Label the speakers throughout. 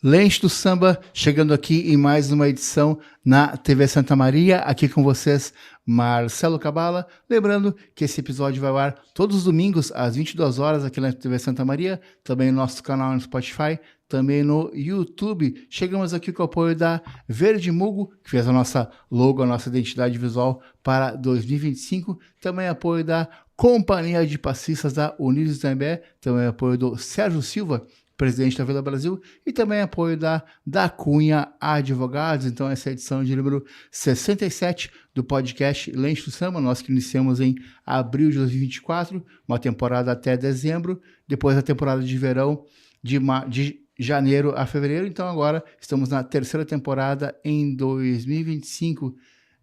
Speaker 1: Lente do Samba, chegando aqui em mais uma edição na TV Santa Maria, aqui com vocês, Marcelo Cabala. Lembrando que esse episódio vai ao ar todos os domingos, às 22 horas, aqui na TV Santa Maria, também no nosso canal no Spotify, também no YouTube. Chegamos aqui com o apoio da Verde Mugo, que fez a nossa logo, a nossa identidade visual para 2025. Também apoio da Companhia de Passistas da Unidos Itambé, também apoio do Sérgio Silva, presidente da Vila Brasil, e também apoio da Cunha Advogados. Então, essa é a edição de número 67 do podcast Lente do Samba, nós que iniciamos em abril de 2024, uma temporada até dezembro, depois a temporada de verão de janeiro a fevereiro. Então, agora estamos na terceira temporada em 2025.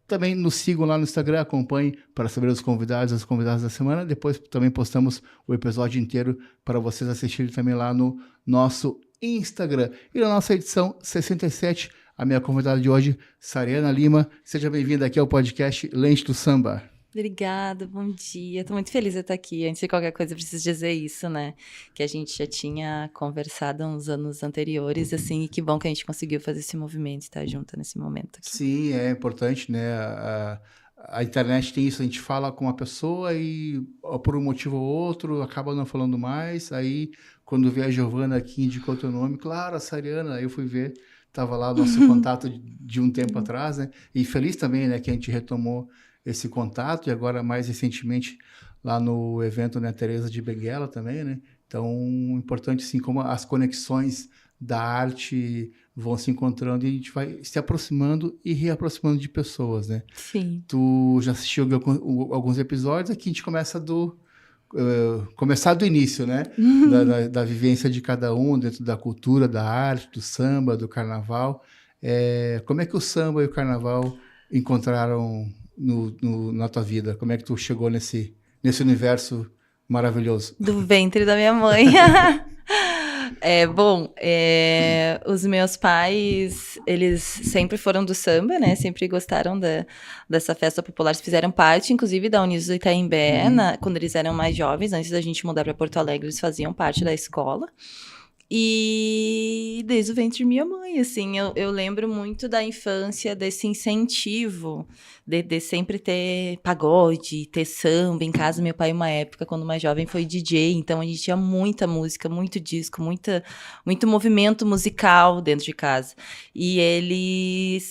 Speaker 1: Também nos sigam lá no Instagram, acompanhem para saber os convidados e as convidadas da semana. Depois também postamos o episódio inteiro para vocês assistirem também lá no nosso Instagram. E na nossa edição 67, a minha convidada de hoje, Sariana Lima. Seja bem-vinda aqui ao podcast Lente do Samba.
Speaker 2: Obrigada, bom dia. Estou muito feliz de estar aqui. Antes de qualquer coisa, eu preciso dizer isso, né? Que a gente já tinha conversado uns anos anteriores, assim, e que bom que a gente conseguiu fazer esse movimento e estar junto nesse momento aqui.
Speaker 1: Sim, é importante, né? A internet tem isso, a gente fala com uma pessoa e por um motivo ou outro acaba não falando mais. Aí, quando vê a Giovana aqui, indicou teu nome, claro, a Sariana, aí eu fui ver, estava lá o nosso contato de um tempo atrás, né? E feliz também, né, que a gente retomou esse contato, e agora mais recentemente lá no evento, né, Teresa de Benguela também, né? Então, importante assim como as conexões da arte vão se encontrando e a gente vai se aproximando e reaproximando de pessoas, né?
Speaker 2: Sim.
Speaker 1: Tu já assistiu alguns episódios, aqui a gente começa começar do início, né? Da vivência de cada um dentro da cultura, da arte, do samba, do carnaval. Como é que o samba e o carnaval encontraram na tua vida? Como é que tu chegou nesse universo maravilhoso?
Speaker 2: Do ventre da minha mãe. Os meus pais, eles sempre foram do samba, né? Sempre gostaram dessa festa popular. Eles fizeram parte, inclusive, da Unidos do Itaimbé, quando eles eram mais jovens. Antes da gente mudar para Porto Alegre, eles faziam parte da escola. E desde o ventre de minha mãe, assim, eu lembro muito da infância, desse incentivo de sempre ter pagode, ter samba em casa. Meu pai, uma época, quando mais jovem, foi DJ, então a gente tinha muita música, muito disco, muito movimento musical dentro de casa. E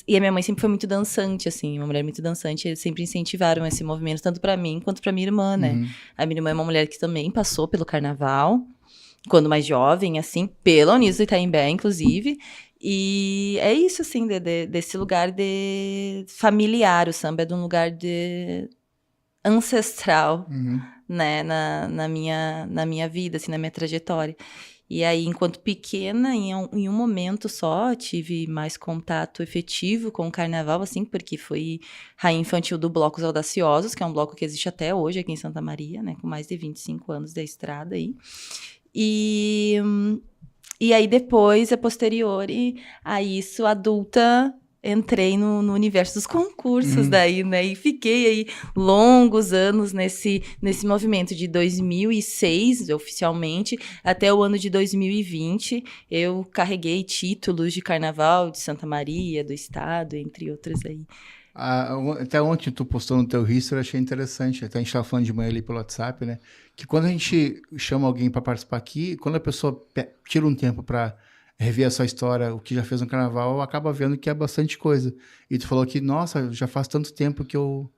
Speaker 2: a minha mãe sempre foi muito dançante, assim, uma mulher muito dançante. Eles sempre incentivaram esse movimento, tanto para mim quanto para minha irmã, né? A minha irmã é uma mulher que também passou pelo carnaval, quando mais jovem, assim, pela Unidos do Itaimbé, inclusive. E é isso, assim, desse lugar de familiar. O samba é de um lugar de ancestral, né, na minha vida, assim, na minha trajetória. E aí, enquanto pequena, em um momento só, tive mais contato efetivo com o carnaval, assim, porque fui rainha infantil do Blocos Audaciosos, que é um bloco que existe até hoje aqui em Santa Maria, né, com mais de 25 anos da estrada aí. E aí depois, a posteriori a isso, adulta, entrei no universo dos concursos daí, né? E fiquei aí longos anos nesse movimento de 2006, oficialmente, até o ano de 2020. Eu carreguei títulos de carnaval de Santa Maria, do estado, entre outros aí.
Speaker 1: Até ontem tu postou no teu history, eu achei interessante. Até a gente estava falando de manhã ali pelo WhatsApp, né? Que quando a gente chama alguém para participar aqui, quando a pessoa tira um tempo para rever a sua história, o que já fez no carnaval, acaba vendo que é bastante coisa. E tu falou que, nossa, já faz tanto tempo que eu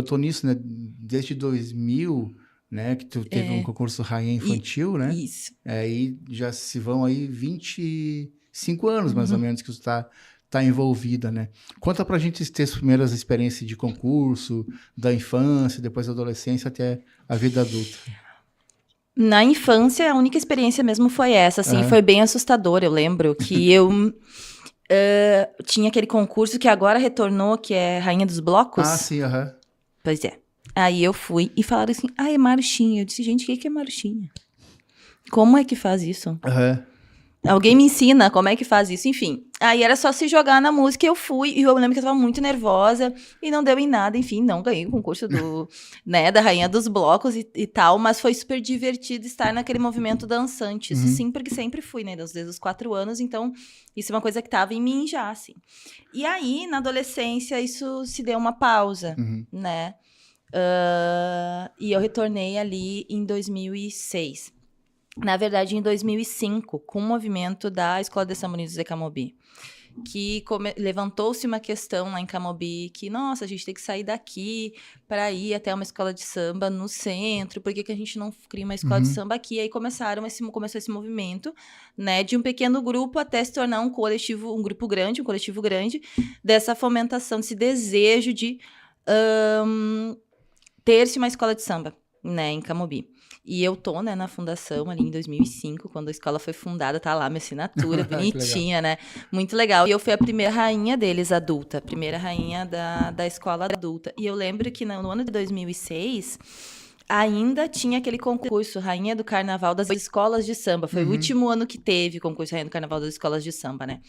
Speaker 1: tô nisso, né? Desde 2000, né? Que tu teve um concurso rainha infantil, né?
Speaker 2: Isso.
Speaker 1: E já se vão aí 25 anos, mais ou menos, que tu tá envolvida, né? Conta pra gente ter as primeiras experiências de concurso, da infância, depois da adolescência até a vida adulta.
Speaker 2: Na infância, a única experiência mesmo foi essa, assim, foi bem assustador. Eu lembro que eu tinha aquele concurso que agora retornou, que é Rainha dos Blocos.
Speaker 1: Ah, sim,
Speaker 2: Pois é. Aí eu fui e falaram assim, é marchinha. Eu disse, gente, o que é marchinha? Como é que faz isso? Alguém me ensina como é que faz isso, enfim. Aí era só se jogar na música e eu fui. E eu lembro que eu tava muito nervosa e não deu em nada. Enfim, não ganhei o concurso da Rainha dos Blocos e tal. Mas foi super divertido estar naquele movimento dançante. Isso sim, porque sempre fui, né? Desde os 4 anos. Então, isso é uma coisa que tava em mim já, assim. E aí, na adolescência, isso se deu uma pausa, né? E eu retornei ali em 2006. Na verdade, em 2005, com o movimento da Escola de Samba Unidos de Camobi, que levantou-se uma questão lá em Camobi, que, nossa, a gente tem que sair daqui para ir até uma escola de samba no centro, por que a gente não cria uma escola de samba aqui? Aí começou esse movimento, né, de um pequeno grupo até se tornar um coletivo grande, dessa fomentação, desse desejo de ter-se uma escola de samba, né, em Camobi. E eu tô, né, na fundação ali em 2005, quando a escola foi fundada, tá lá minha assinatura, bonitinha, né? Muito legal. E eu fui a primeira rainha deles, adulta. Primeira rainha da escola adulta. E eu lembro que no ano de 2006, ainda tinha aquele concurso Rainha do Carnaval das Escolas de Samba. Foi o último ano que teve concurso Rainha do Carnaval das Escolas de Samba, né?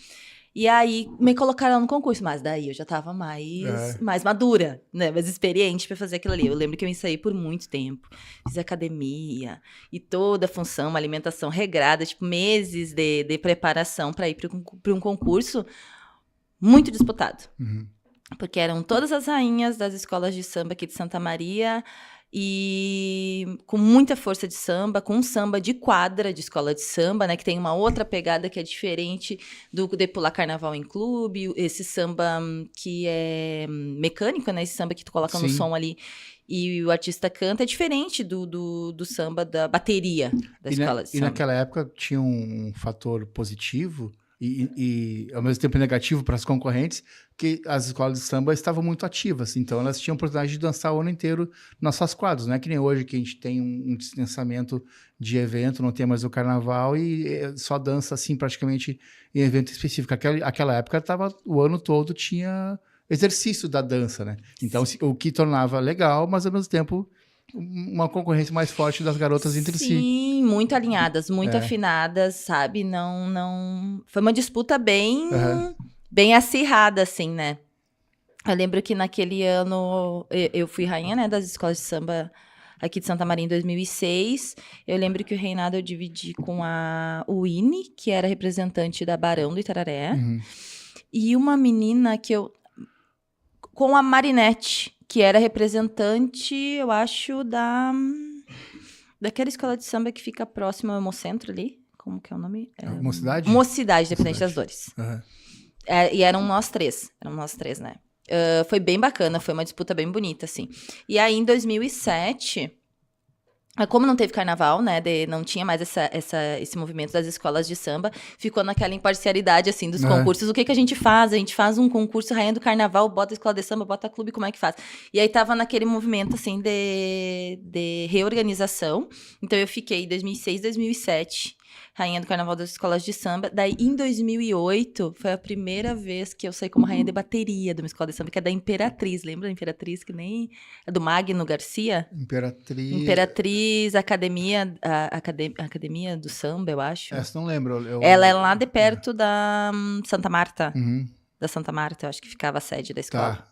Speaker 2: E aí, me colocaram no concurso, mas daí eu já tava mais madura, né? Mais experiente pra fazer aquilo ali. Eu lembro que eu ensaiei por muito tempo. Fiz academia e toda a função, uma alimentação regrada, tipo, meses de preparação pra ir pra um concurso muito disputado. Porque eram todas as rainhas das escolas de samba aqui de Santa Maria e com muita força de samba, com um samba de quadra de escola de samba, né, que tem uma outra pegada que é diferente do de pular carnaval em clube, esse samba que é mecânico, né, esse samba que tu coloca no som ali e o artista canta, é diferente do samba da bateria da escola de samba.
Speaker 1: E naquela época tinha um fator positivo e ao mesmo tempo negativo para as concorrentes, que as escolas de samba estavam muito ativas, então elas tinham a oportunidade de dançar o ano inteiro nas suas quadras, não é que nem hoje que a gente tem um distanciamento de evento, não tem mais o carnaval e só dança assim praticamente em evento específico. Aquela época o ano todo tinha exercício da dança, né? Então o que tornava legal, mas ao mesmo tempo uma concorrência mais forte das garotas entre si.
Speaker 2: Sim, muito alinhadas, muito afinadas, sabe? Não... Foi uma disputa bem acirrada, assim, né? Eu lembro que naquele ano eu fui rainha, né, das escolas de samba aqui de Santa Maria em 2006. Eu lembro que o reinado eu dividi com a Winnie, que era representante da Barão do Itararé, e uma menina com a Marinette, que era representante, eu acho, daquela escola de samba que fica próximo ao Hemocentro ali. Como que é o nome?
Speaker 1: Mocidade?
Speaker 2: Mocidade, Independente das Dores. E eram nós três, né? Foi bem bacana, foi uma disputa bem bonita, assim. E aí, em 2007... Como não teve carnaval, né, não tinha mais esse movimento das escolas de samba, ficou naquela imparcialidade, assim, dos concursos. O que a gente faz? A gente faz um concurso Rainha do Carnaval, bota a escola de samba, bota clube, como é que faz? E aí tava naquele movimento, assim, de reorganização. Então eu fiquei 2006, 2007... Rainha do Carnaval das Escolas de Samba. Daí, em 2008, foi a primeira vez que eu saí como rainha de bateria de uma escola de samba, que é da Imperatriz. Lembra da Imperatriz? Que nem... É do Magno Garcia? Imperatriz, Academia do Samba, eu acho.
Speaker 1: Essa não lembro.
Speaker 2: Ela é lá de perto da Santa Marta. Da Santa Marta, eu acho que ficava a sede da escola.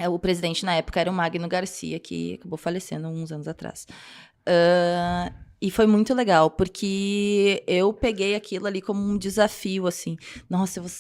Speaker 2: O presidente, na época, era o Magno Garcia, que acabou falecendo uns anos atrás. E foi muito legal, porque eu peguei aquilo ali como um desafio, assim. Nossa, eu vou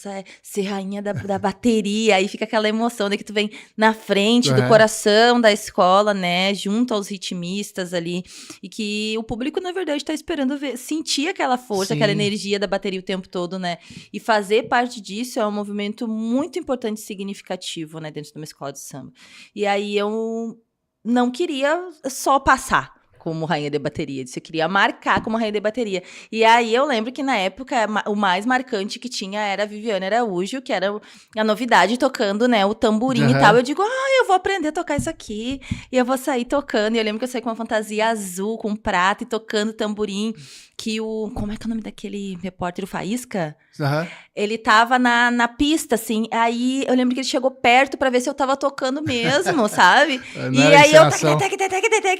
Speaker 2: ser rainha da bateria. Aí fica aquela emoção de que tu vem na frente do coração da escola, né? Junto aos ritmistas ali. E que o público, na verdade, tá esperando sentir aquela força, aquela energia da bateria o tempo todo, né? E fazer parte disso é um movimento muito importante e significativo, né? Dentro de uma escola de samba. E aí eu não queria só passar como rainha de bateria, eu queria marcar como rainha de bateria. E aí eu lembro que na época o mais marcante que tinha era a Viviane Araújo, que era a novidade tocando, né, o tamborim e tal. Eu digo, eu vou aprender a tocar isso aqui, e eu vou sair tocando. E eu lembro que eu saí com uma fantasia azul, com prata, e tocando tamborim, que como é que é o nome daquele repórter, o Faísca?
Speaker 1: Aham.
Speaker 2: Ele tava na pista, assim, aí eu lembro que ele chegou perto pra ver se eu tava tocando mesmo, sabe?
Speaker 1: Não
Speaker 2: E
Speaker 1: era
Speaker 2: aí eu
Speaker 1: encenação.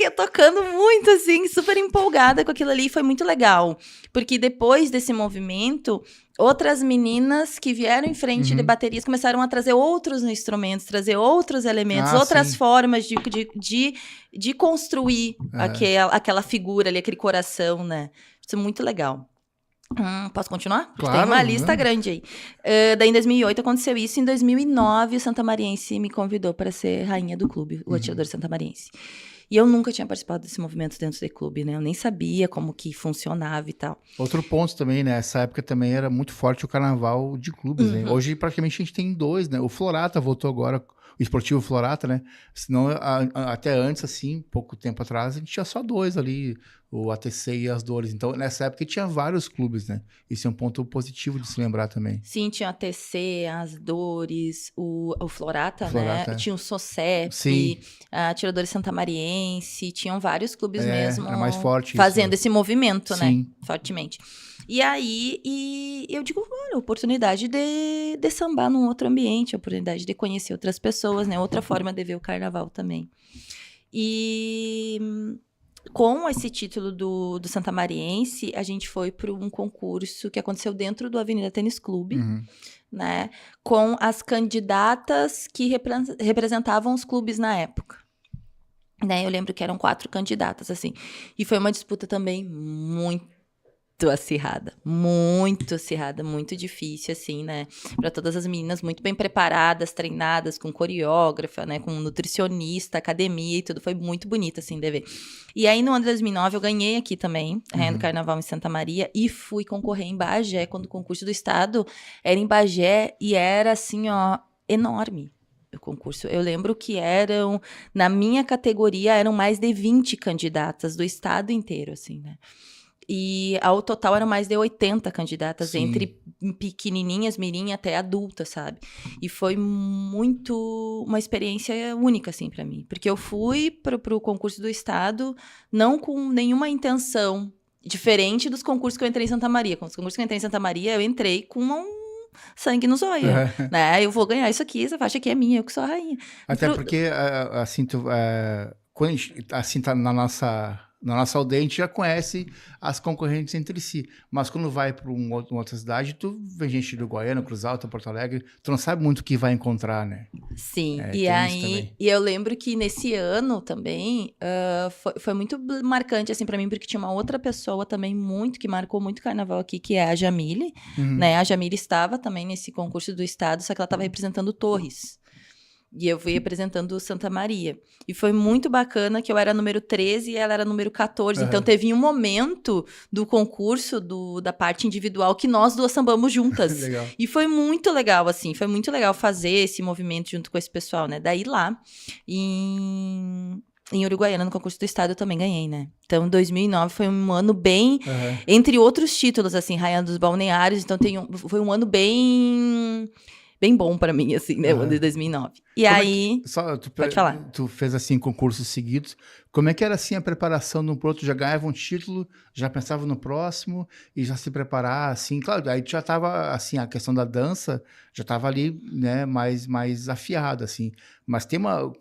Speaker 2: eu tocando muito, assim, super empolgada com aquilo ali, foi muito legal. Porque depois desse movimento, outras meninas que vieram em frente de baterias começaram a trazer outros instrumentos, trazer outros elementos, outras
Speaker 1: sim.
Speaker 2: formas de construir
Speaker 1: Aham.
Speaker 2: aquela figura ali, aquele coração, né? Isso é muito legal. Posso continuar? Porque tem
Speaker 1: Claro,
Speaker 2: uma lista
Speaker 1: não.
Speaker 2: grande aí. Daí em 2008 aconteceu isso. Em 2009 o Santamariense me convidou para ser rainha do clube, o Atirador Santamariense. E eu nunca tinha participado desse movimento dentro do clube, né? Eu nem sabia como que funcionava e tal.
Speaker 1: Outro ponto também, né? Essa época também era muito forte o carnaval de clubes, né? Hoje praticamente a gente tem 2, né? O Florata voltou agora, o Esportivo Florata, né? Senão, até antes, assim, pouco tempo atrás, a gente tinha só 2 ali, o ATC e as Dores. Então, nessa época tinha vários clubes, né? Isso é um ponto positivo de se lembrar também.
Speaker 2: Sim, tinha a TC, as Dores, o Florata, né?
Speaker 1: Florata.
Speaker 2: Tinha o SOCEP,
Speaker 1: Sim.
Speaker 2: a Atiradores Santamariense, tinham vários clubes mesmo
Speaker 1: Era mais forte
Speaker 2: fazendo
Speaker 1: isso.
Speaker 2: esse movimento, né?
Speaker 1: Sim.
Speaker 2: Fortemente. E aí, eu digo, olha, oportunidade de sambar num outro ambiente, oportunidade de conhecer outras pessoas, né? Outra forma de ver o carnaval também. E com esse título do Santamariense, a gente foi para um concurso que aconteceu dentro do Avenida Tênis Clube, né? Com as candidatas que representavam os clubes na época. Né? Eu lembro que eram 4 candidatas, assim. E foi uma disputa também muito acirrada, muito difícil, assim, né? Para todas as meninas muito bem preparadas, treinadas, com coreógrafa, né? Com nutricionista, academia e tudo. Foi muito bonito, assim, de ver. E aí, no ano de 2009, eu ganhei aqui também, Rainha do Carnaval em Santa Maria, e fui concorrer em Bagé, quando o concurso do estado era em Bagé, e era, assim, ó, enorme. O concurso. Eu lembro que na minha categoria, eram mais de 20 candidatas do estado inteiro, assim, né? E ao total eram mais de 80 candidatas,
Speaker 1: Sim.
Speaker 2: entre pequenininhas, mirim, até adultas, sabe? E foi uma experiência única, assim, para mim. Porque eu fui pro concurso do estado não com nenhuma intenção diferente dos concursos que eu entrei em Santa Maria. Com os concursos que eu entrei em Santa Maria, eu entrei com sangue no zóio, né? Eu vou ganhar isso aqui, essa faixa aqui é minha, eu que sou a rainha.
Speaker 1: Até porque, assim, quando a gente, assim, tá na nossa aldeia, a gente já conhece as concorrentes entre si. Mas quando vai para uma outra cidade, tu vê gente do Goiânia, Cruz Alta, Porto Alegre, tu não sabe muito o que vai encontrar, né?
Speaker 2: Sim,
Speaker 1: e aí,
Speaker 2: e eu lembro que nesse ano também foi muito marcante, assim, pra mim, porque tinha uma outra pessoa também que marcou muito carnaval aqui, que é a Jamile, né? A Jamile estava também nesse concurso do estado, só que ela estava representando Torres. E eu fui representando Santa Maria. E foi muito bacana que eu era número 13 e ela era número 14. Então, teve um momento do concurso, da parte individual, que nós duas sambamos juntas.
Speaker 1: Legal.
Speaker 2: E foi muito legal, assim. Foi muito legal fazer esse movimento junto com esse pessoal, né? Daí lá, em Uruguaiana, no concurso do estado, eu também ganhei, né? Então, 2009 foi um ano bem... Entre outros títulos, assim, Rainha dos Balneários. Então, foi um ano bem bom pra mim, assim, né? O ano de 2009. E
Speaker 1: Como
Speaker 2: aí... Pode falar.
Speaker 1: Tu fez, assim, concursos seguidos. Como é que era, assim, a preparação de um pro outro? Já ganhava um título, já pensava no próximo e já se preparar, assim? Claro, aí já tava, assim, a questão da dança já tava ali, né, mais afiada, assim. Mas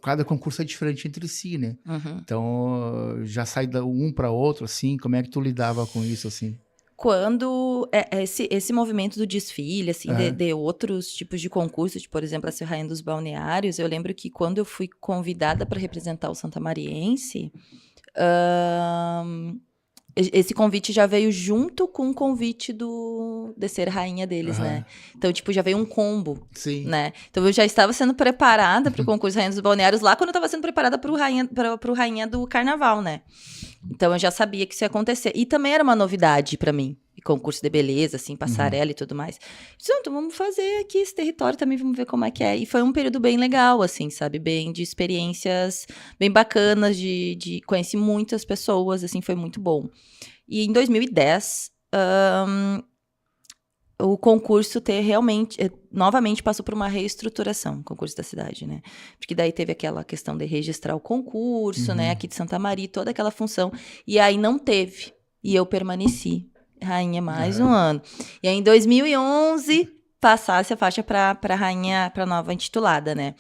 Speaker 1: cada concurso é diferente entre si, né? Então, já sai um para outro, assim. Como é que tu lidava com isso, assim?
Speaker 2: Quando esse movimento do desfile, assim, de outros tipos de concursos, de, por exemplo, a Rainha dos Balneários, eu lembro que quando eu fui convidada para representar o Santamariense, esse convite já veio junto com o convite de ser rainha deles, né? Então, tipo, já veio um combo, né? Então, eu já estava sendo preparada para o concurso Rainha dos Balneários lá quando eu estava sendo preparada para o Rainha do Carnaval, né? Então, eu já sabia que isso ia acontecer. E também era uma novidade para mim. Concurso de beleza, assim, passarela e tudo mais. Então, vamos fazer aqui esse território também, vamos ver como é que é. E foi um período bem legal, assim, sabe? Bem de experiências bem bacanas, conheci muitas pessoas, assim, foi muito bom. E em 2010, o concurso novamente passou por uma reestruturação, o concurso da cidade, né? Porque daí teve aquela questão de registrar o concurso, né? Aqui de Santa Maria, toda aquela função. E aí não teve. E eu permaneci rainha mais um ano. E aí, em 2011, passasse a faixa para rainha, para nova intitulada, né?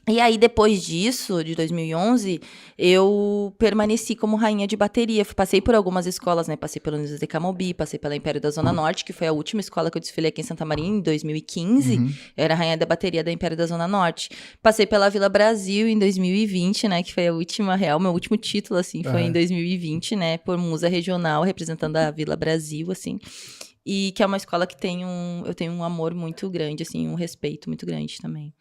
Speaker 2: E aí, depois disso, de 2011, eu permaneci como rainha de bateria. Passei por algumas escolas, né? Passei pela Unidos de Camobi, passei pela Império da Zona Norte, que foi a última escola que eu desfilei aqui em Santa Maria, em 2015. Eu era rainha da bateria da Império da Zona Norte. Passei pela Vila Brasil em 2020, né? Que foi a última meu último título, assim, foi em 2020, né? Por musa regional, representando a Vila Brasil, assim. E que é uma escola que eu tenho um amor muito grande, assim, um respeito muito grande também.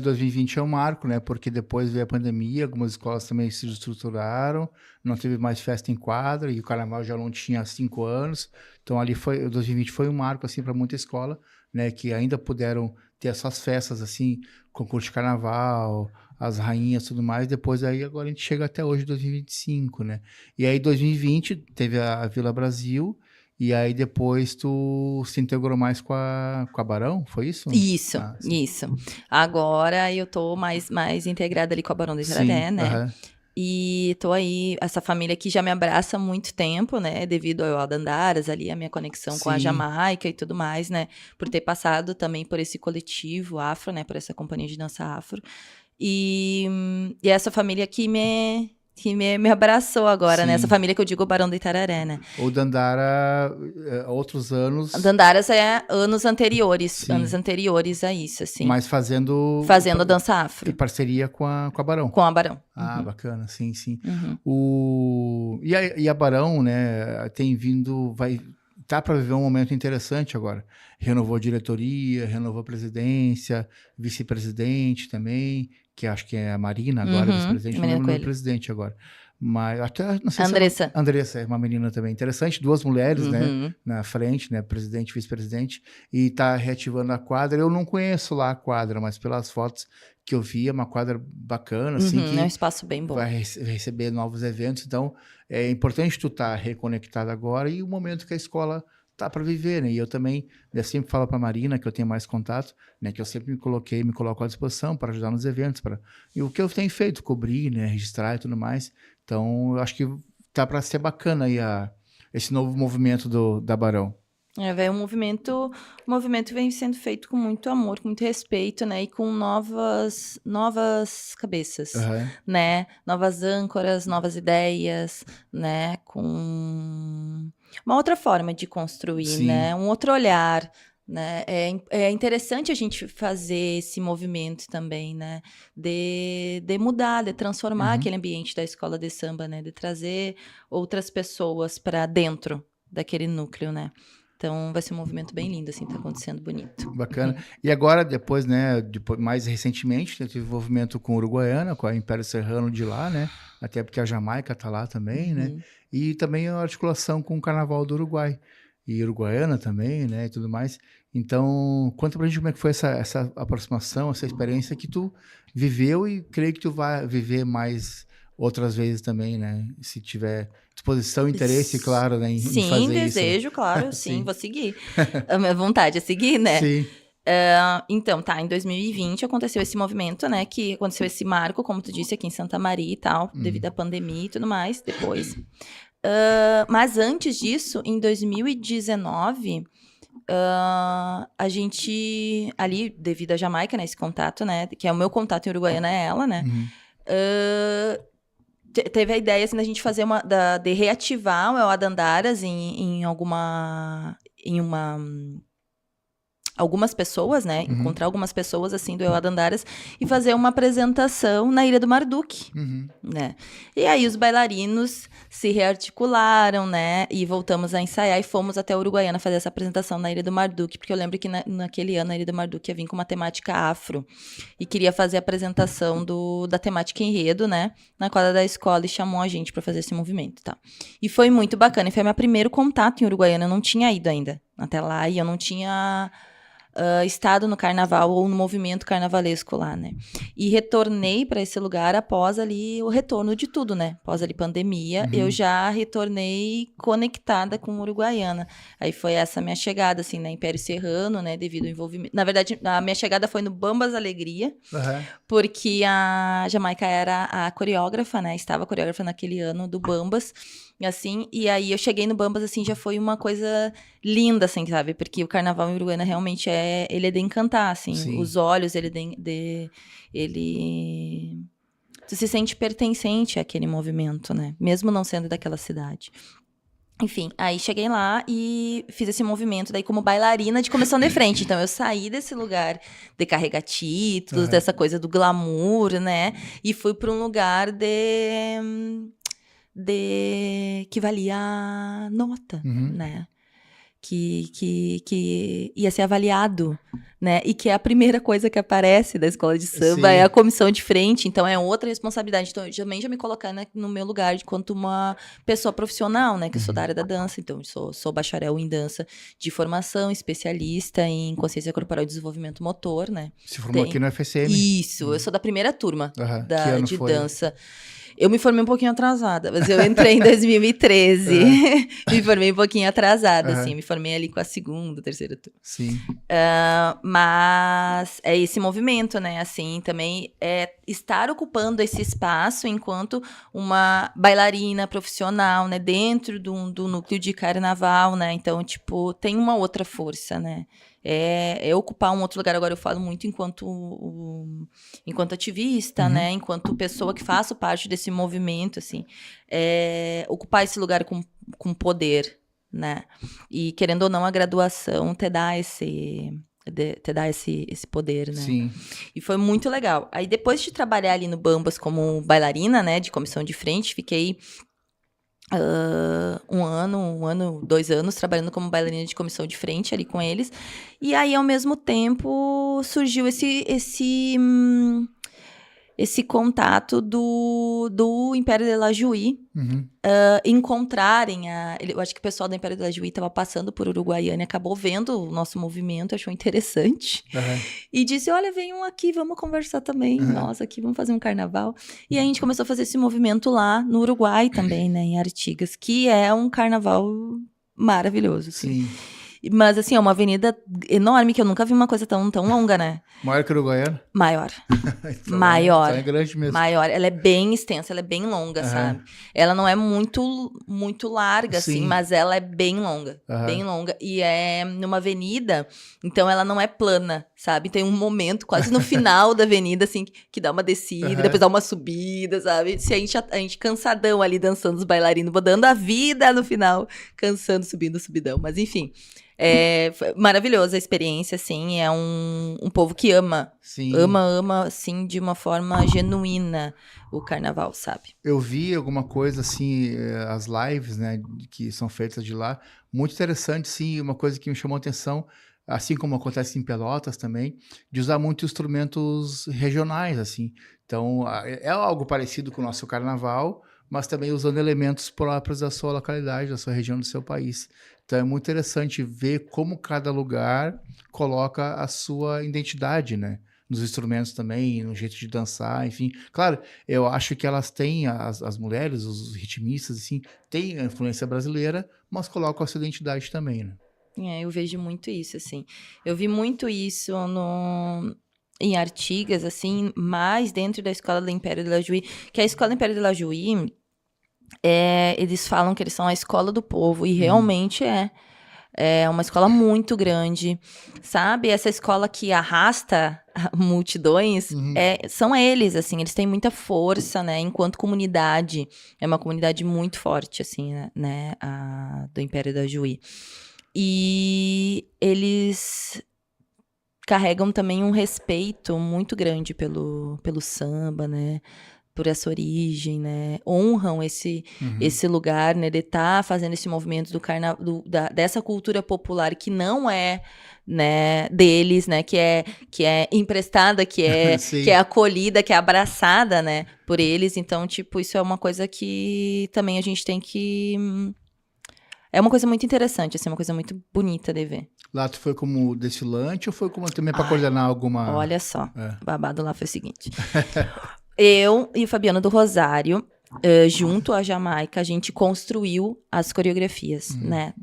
Speaker 1: 2020 é um marco, né? Porque depois veio a pandemia, algumas escolas também se estruturaram, não teve mais festa em quadra, e o carnaval já não tinha 5 anos. Então, 2020 foi um marco, assim, para muita escola, né? Que ainda puderam ter essas festas, assim, concurso de carnaval, as rainhas e tudo mais. Depois, agora a gente chega até hoje, 2025, né? E aí, 2020, teve a Vila Brasil. E aí depois tu se integrou mais com a Barão, foi isso?
Speaker 2: Isso. Agora eu tô mais integrada ali com a Barão do Itararé, né? E tô aí, essa família aqui já me abraça há muito tempo, né? Devido ao Adandaras ali, a minha conexão com a Jamaica e tudo mais, né? Por ter passado também por esse coletivo afro, né? Por essa companhia de dança afro. E essa família aqui me abraçou agora, né? Essa família que eu digo, o Barão do Itararé, né?
Speaker 1: O Dandara, outros anos...
Speaker 2: Dandaras é anos anteriores a isso, assim.
Speaker 1: Mas fazendo
Speaker 2: a dança afro.
Speaker 1: Em parceria com a Barão.
Speaker 2: Com a Barão.
Speaker 1: Bacana, sim. E a Barão, né, tem vindo... Tá para viver um momento interessante agora. Renovou a diretoria, renovou a presidência, vice-presidente também, que acho que é a Marina agora, vice-presidente, não lembro o presidente agora. Mas até, não sei
Speaker 2: Andressa.
Speaker 1: Andressa é uma menina também interessante, 2 mulheres, né, na frente, né, presidente e vice-presidente, e tá reativando a quadra. Eu não conheço lá a quadra, mas pelas fotos que eu vi, é uma quadra bacana, assim, que
Speaker 2: é um espaço bem bom.
Speaker 1: Vai receber novos eventos, então é importante tu estar reconectado agora e o momento que a escola tá para viver, né? E eu também, eu sempre falo para a Marina, que eu tenho mais contato, né? Que eu sempre me coloco à disposição para ajudar nos eventos, e o que eu tenho feito, cobrir, né? Registrar e tudo mais. Então, eu acho que tá para ser bacana aí esse novo movimento da Barão.
Speaker 2: O movimento vem sendo feito com muito amor, com muito respeito, né? E com novas cabeças, né? Novas âncoras, novas ideias, né? Com uma outra forma de construir, né? Um outro olhar, né? É interessante a gente fazer esse movimento também, né? De mudar, de transformar aquele ambiente da escola de samba, né? De trazer outras pessoas para dentro daquele núcleo, né? Então, vai ser um movimento bem lindo, assim, tá acontecendo bonito.
Speaker 1: Bacana. E agora, depois, né, mais recentemente, teve envolvimento com a Uruguaiana, com a Império Serrano de lá, né? Até porque a Jamaica tá lá também, né? E também a articulação com o Carnaval do Uruguai. E Uruguaiana também, né, e tudo mais. Então, conta pra gente como é que foi essa aproximação, essa experiência que tu viveu e creio que tu vai viver mais outras vezes também, né? Se tiver disposição, interesse, claro, né, em fazer isso.
Speaker 2: Sim, desejo, claro, sim, vou seguir. A minha vontade é seguir, né?
Speaker 1: Sim.
Speaker 2: Então, em 2020 aconteceu esse movimento, né, que aconteceu esse marco, como tu disse, aqui em Santa Maria e tal, devido à pandemia e tudo mais, depois. Mas antes disso, em 2019... a gente, ali, devido à Jamaica, né, esse contato, né, que é o meu contato em Uruguaiana é ela, né, teve a ideia, assim, da gente fazer de reativar o Adandaras algumas pessoas, né, encontrar algumas pessoas, assim, do Adandaras e fazer uma apresentação na Ilha do Marduque, né. E aí os bailarinos se rearticularam, né, e voltamos a ensaiar e fomos até a Uruguaiana fazer essa apresentação na Ilha do Marduque, porque eu lembro que naquele ano a Ilha do Marduque ia vir com uma temática afro e queria fazer a apresentação da temática enredo, né, na quadra da escola e chamou a gente para fazer esse movimento, tá. E foi muito bacana, e foi meu primeiro contato em Uruguaiana, eu não tinha ido ainda até lá e eu não tinha... estado no carnaval ou no movimento carnavalesco lá, né? E retornei para esse lugar após ali o retorno de tudo, né? Após ali pandemia, eu já retornei conectada com Uruguaiana. Aí foi essa minha chegada, assim, na Império Serrano, né? Devido ao envolvimento... Na verdade, a minha chegada foi no Bambas Alegria, porque a Jamaica era a coreógrafa, né? Estava coreógrafa naquele ano do Bambas. assim, e aí eu cheguei no Bambas, assim, já foi uma coisa linda, assim, sabe? Porque o carnaval em Uruguaiana realmente ele é de encantar, assim,
Speaker 1: Sim.
Speaker 2: os olhos, tu se sente pertencente àquele movimento, né? Mesmo não sendo daquela cidade. Enfim, aí cheguei lá e fiz esse movimento daí como bailarina de comissão de frente. Então, eu saí desse lugar de carregar títulos, dessa coisa do glamour, né? E fui para um lugar que valia a nota, né? Que ia ser avaliado, né? E que é a primeira coisa que aparece da escola de samba,
Speaker 1: Sim.
Speaker 2: é a comissão de frente, então é outra responsabilidade. Então, eu também já me colocar, né, no meu lugar enquanto uma pessoa profissional, né? Que eu sou da área da dança, então eu sou bacharel em dança de formação, especialista em consciência corporal e desenvolvimento motor, né?
Speaker 1: Se formou aqui no FSM.
Speaker 2: Isso, eu sou da primeira turma
Speaker 1: Que ano
Speaker 2: de
Speaker 1: foi?
Speaker 2: dança. Eu me formei um pouquinho atrasada, mas eu entrei em 2013. Me formei um pouquinho atrasada, assim. Me formei ali com a segunda, terceira turma.
Speaker 1: Sim.
Speaker 2: Mas é esse movimento, né? Assim, também é estar ocupando esse espaço enquanto uma bailarina profissional, né? Dentro do núcleo de carnaval, né? Então, tipo, tem uma outra força, né? É ocupar um outro lugar. Agora eu falo muito enquanto ativista, né? Enquanto pessoa que faço parte desse movimento, assim. Ocupar esse lugar com poder, né? E querendo ou não, a graduação te dá esse poder, né?
Speaker 1: Sim.
Speaker 2: E foi muito legal. Aí depois de trabalhar ali no Bambas como bailarina, né? De comissão de frente, fiquei... 2 anos trabalhando como bailarina de comissão de frente ali com eles. E aí, ao mesmo tempo, surgiu esse contato do Império de La Juí. Encontrarem eu acho que o pessoal do Império de La Juí estava passando por Uruguaiana e acabou vendo o nosso movimento, achou interessante. E disse, olha, venham aqui, vamos conversar também. Nossa, aqui, vamos fazer um carnaval. E aí a gente começou a fazer esse movimento lá no Uruguai também, né, em Artigas, que é um carnaval maravilhoso. Assim.
Speaker 1: Sim.
Speaker 2: Mas, assim, é uma avenida enorme, que eu nunca vi uma coisa tão longa, né?
Speaker 1: Maior que o Uruguaiana?
Speaker 2: Maior.
Speaker 1: Então,
Speaker 2: Maior.
Speaker 1: Então é grande mesmo.
Speaker 2: Maior. Ela é bem extensa, ela é bem longa, sabe? Ela não é muito larga, assim, mas ela é bem longa. Bem longa. E é numa avenida, então ela não é plana, sabe? Tem um momento quase no final da avenida, assim, que dá uma descida, e depois dá uma subida, sabe? Se a gente cansadão ali dançando os bailarinos, dando a vida no final, cansando, subindo, subidão. Mas enfim... foi maravilhosa a experiência, assim, é um povo que ama, assim, de uma forma genuína o carnaval, sabe?
Speaker 1: Eu vi alguma coisa, assim, as lives, né, que são feitas de lá, muito interessante, sim, uma coisa que me chamou a atenção, assim como acontece em Pelotas também, de usar muitos instrumentos regionais, assim, então é algo parecido com o nosso carnaval, mas também usando elementos próprios da sua localidade, da sua região, do seu país. Então é muito interessante ver como cada lugar coloca a sua identidade, né? Nos instrumentos também, no jeito de dançar, enfim. Claro, eu acho que elas têm, as mulheres, os ritmistas, assim, têm a influência brasileira, mas colocam a sua identidade também, né?
Speaker 2: Eu vejo muito isso, assim. Eu vi muito isso em Artigas, assim, mais dentro da Escola do Império de La Juí, que a Escola do Império de La Juí... eles falam que eles são a escola do povo, e realmente é uma escola muito grande, sabe? Essa escola que arrasta multidões, são eles, assim, eles têm muita força, né? Enquanto comunidade, é uma comunidade muito forte, assim, né? Do Império da Juí. E eles carregam também um respeito muito grande pelo samba, né? Por essa origem, né? Honram esse lugar, né? De estar fazendo esse movimento dessa cultura popular que não é, né, deles, né? Que é emprestada, que é acolhida, que é abraçada, né? Por eles. Então, tipo, isso é uma coisa que também a gente tem que... É uma coisa muito interessante, assim, uma coisa muito bonita de ver.
Speaker 1: Lá tu foi como desfilante ou foi como também para coordenar alguma...
Speaker 2: Olha só, o babado lá foi o seguinte... Eu e o Fabiano do Rosário, junto à Jamaica, a gente construiu as coreografias, né?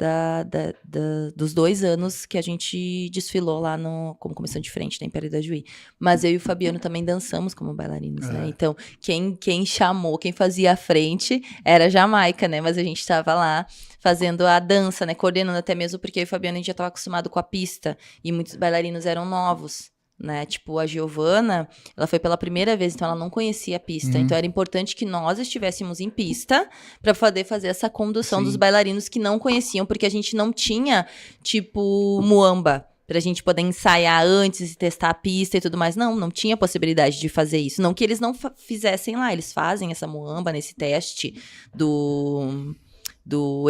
Speaker 2: Dos 2 anos que a gente desfilou lá como comissão de frente da Império da Juí. Mas eu e o Fabiano também dançamos como bailarinos, né? Então, quem chamou, quem fazia a frente era a Jamaica, né? Mas a gente estava lá fazendo a dança, né? Coordenando até mesmo porque eu e o Fabiano a gente já estava acostumado com a pista. E muitos bailarinos eram novos. Né? Tipo, a Giovana, ela foi pela primeira vez, então ela não conhecia a pista. Então era importante que nós estivéssemos em pista para poder fazer essa condução dos bailarinos que não conheciam, porque a gente não tinha, tipo, muamba pra gente poder ensaiar antes e testar a pista e tudo mais. Não tinha possibilidade de fazer isso. Não que eles não fizessem lá, eles fazem essa muamba nesse teste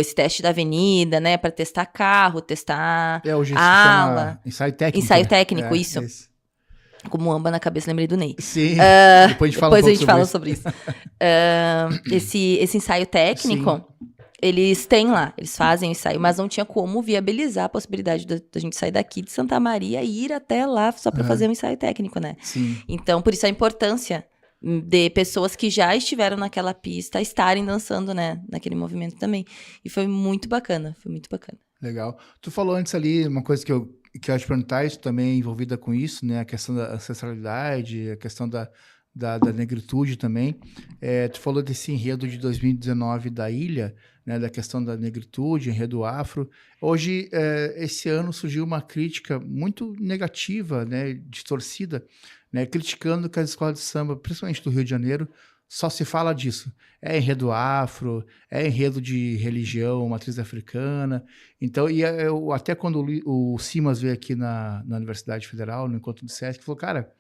Speaker 2: esse teste da avenida, né, para testar carro, testar
Speaker 1: hoje
Speaker 2: ala.
Speaker 1: Ensaio técnico.
Speaker 2: Ensaio técnico, isso. Como amba na cabeça, lembrei do Ney.
Speaker 1: Sim, depois
Speaker 2: a gente fala sobre isso. Esse ensaio técnico, eles têm lá, eles fazem o ensaio, mas não tinha como viabilizar a possibilidade da gente sair daqui de Santa Maria e ir até lá só para fazer um ensaio técnico, né?
Speaker 1: Sim.
Speaker 2: Então, por isso a importância de pessoas que já estiveram naquela pista estarem dançando, né, naquele movimento também. E foi muito bacana,
Speaker 1: Legal. Tu falou antes ali, uma coisa que eu te perguntar, isso também é envolvida com isso, né? A questão da ancestralidade, a questão da negritude também. Tu falou desse enredo de 2019 da ilha, né? Da questão da negritude, enredo afro. Hoje, esse ano, surgiu uma crítica muito negativa, né? Distorcida, né? Criticando que as escolas de samba, principalmente do Rio de Janeiro, só se fala disso. É enredo afro, é enredo de religião, matriz africana. Então, até quando o Simas veio aqui na Universidade Federal, no encontro do SESC, falou, cara,